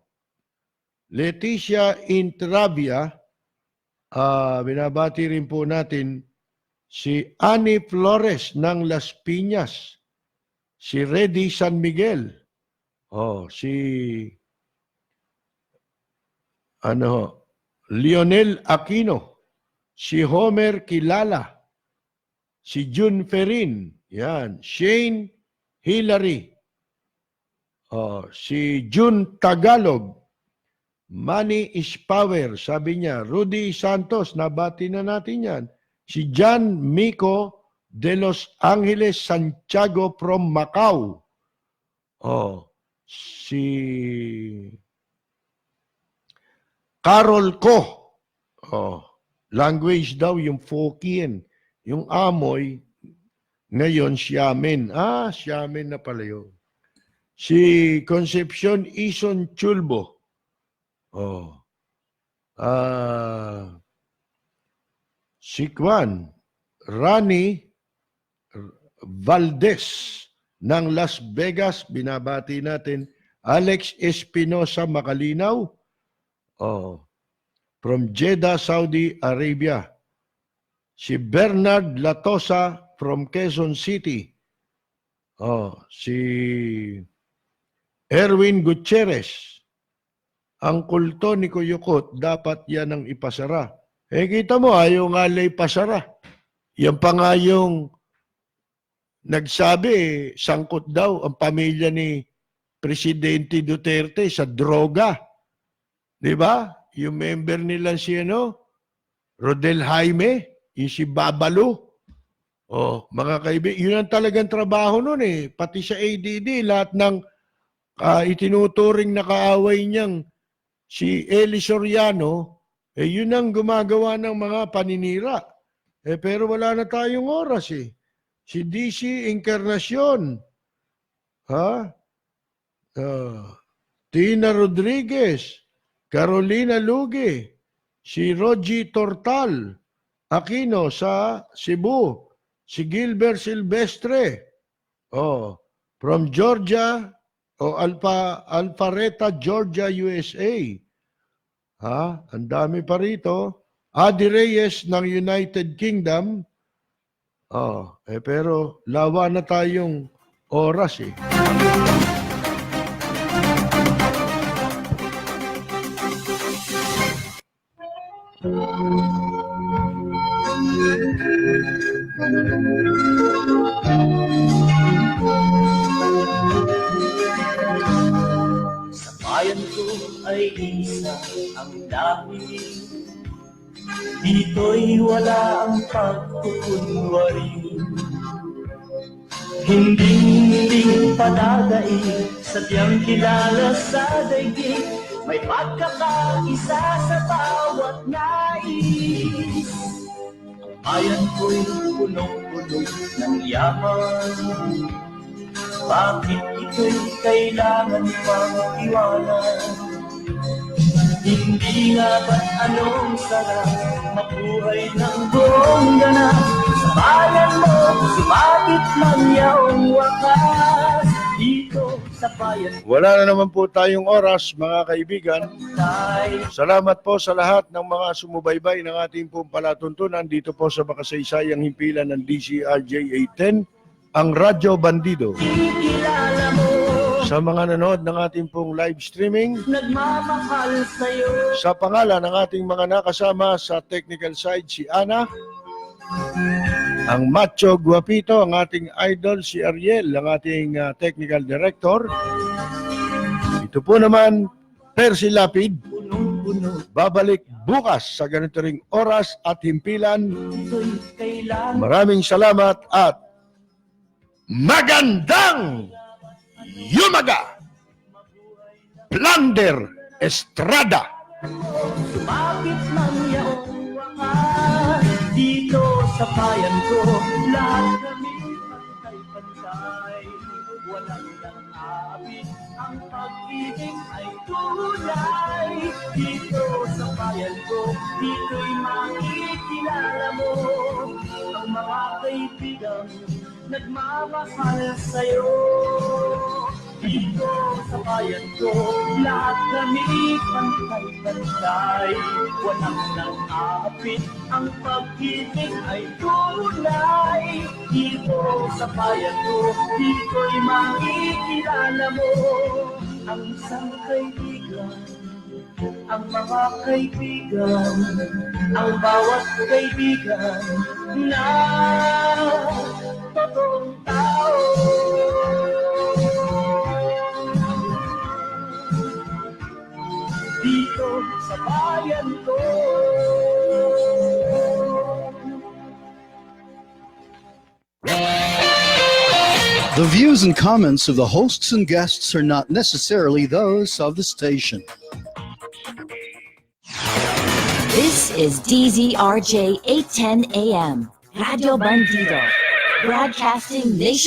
Leticia Intravia, binabati rin po natin si Annie Flores ng Las Piñas. Si Reddy San Miguel. Si Lionel Aquino. Si Homer Kilala. Si June Ferin. Yan. Shane Hillary. Si June Tagalog. Money is power. Sabi niya. Rudy Santos. Nabati na natin yan. Si John Mico de Los Angeles Santiago from Macau. Si Carol Ko. Language daw yung Fokien. Yung amoy, ngayon Xiamen. Xiamen na pala yun. Si Concepcion Ison Chulbo. Si Juan Rani Valdez ng Las Vegas. Binabati natin. Alex Espinosa Makalinaw. From Jeddah, Saudi Arabia. Si Bernard Latosa from Quezon City. Si Erwin Gutierrez. Ang kulto ni Kuyukot, dapat yan ang ipasara. Kita mo, ayaw nga lay pasara. Yan pa nga yung nagsabi, sangkot daw ang pamilya ni Presidente Duterte sa droga. Di ba? Yung member nila si Rodel Jaime, yung si Babalo. Mga kaibigan, yun ang talagang trabaho nun eh. Pati sa ADD, lahat ng itinuturing na kaaway niyang si Eli Soriano, yun ang gumagawa ng mga paninira. Pero wala na tayong oras eh. Si DC Encarnacion, Tina Rodriguez, Carolina Luge, si Rogie Tortal Aquino sa Cebu, si Gilbert Silvestre, Oh, from Georgia, Alpharetta, Georgia, USA. Ha? Ang dami pa rito. Adi Reyes ng United Kingdom. Oh, pero lawa na tayong oras eh. Bayan ko ay isa ang lahi. Dito'y wala ang pagkukunwari. Hindi padadai, sadyang kilala sa daigdig. May pagkakaisa sa bawat nais. Ang bayan ko'y punong-puno ng yaman. Bakit ito'y kailangan pang iwanan? Hindi nga ba't anong sarap mabuhay ng buong ganap? Sa bayan mo, sumabit ng yaong wakas. Dito sa bayan Wala na naman po tayong oras, mga kaibigan. tayo. Salamat po sa lahat ng mga sumubaybay ng ating pong palatuntunan dito po sa makasaysayang himpilan ng DCRJ 810, ang Radyo Bandido. Ikilala mo, Sa mga nanood ng ating pong live streaming, nagmamahal sa'yo. sa pangalan ng ating mga nakasama sa technical side, si Ana, ang macho guwapito, ang ating idol, si Ariel, ang ating technical director. Ito po naman, Percy Lapid, Punong-puno, babalik bukas sa ganito ring oras at himpilan. ito'y kailangan. Maraming salamat at magandang yumaga! Plunder Estrada! Sumapit ng yaong wakas. Dito sa bayan ko, lahat kami pantay-pantay. Walang nang-aabit, ang pag-ibig ay tunay. Dito sa bayan ko, dito'y makikilala mo ang mga kaibigan nagmamahal sa'yo. Dito sa bayan ko, lahat kami pantay-pantay. Walang nang-aapit, ang pag-ibig ay tunay. Dito sa bayan ko, dito'y makikilala mo ang isang kaibigan, ang mga kaibigan, ang bawat kaibigan na totoong tao. Dito sa bayan ko. The views and comments of the hosts and guests are not necessarily those of the station. This is DZRJ 810 AM, Radio Bandido, broadcasting nation.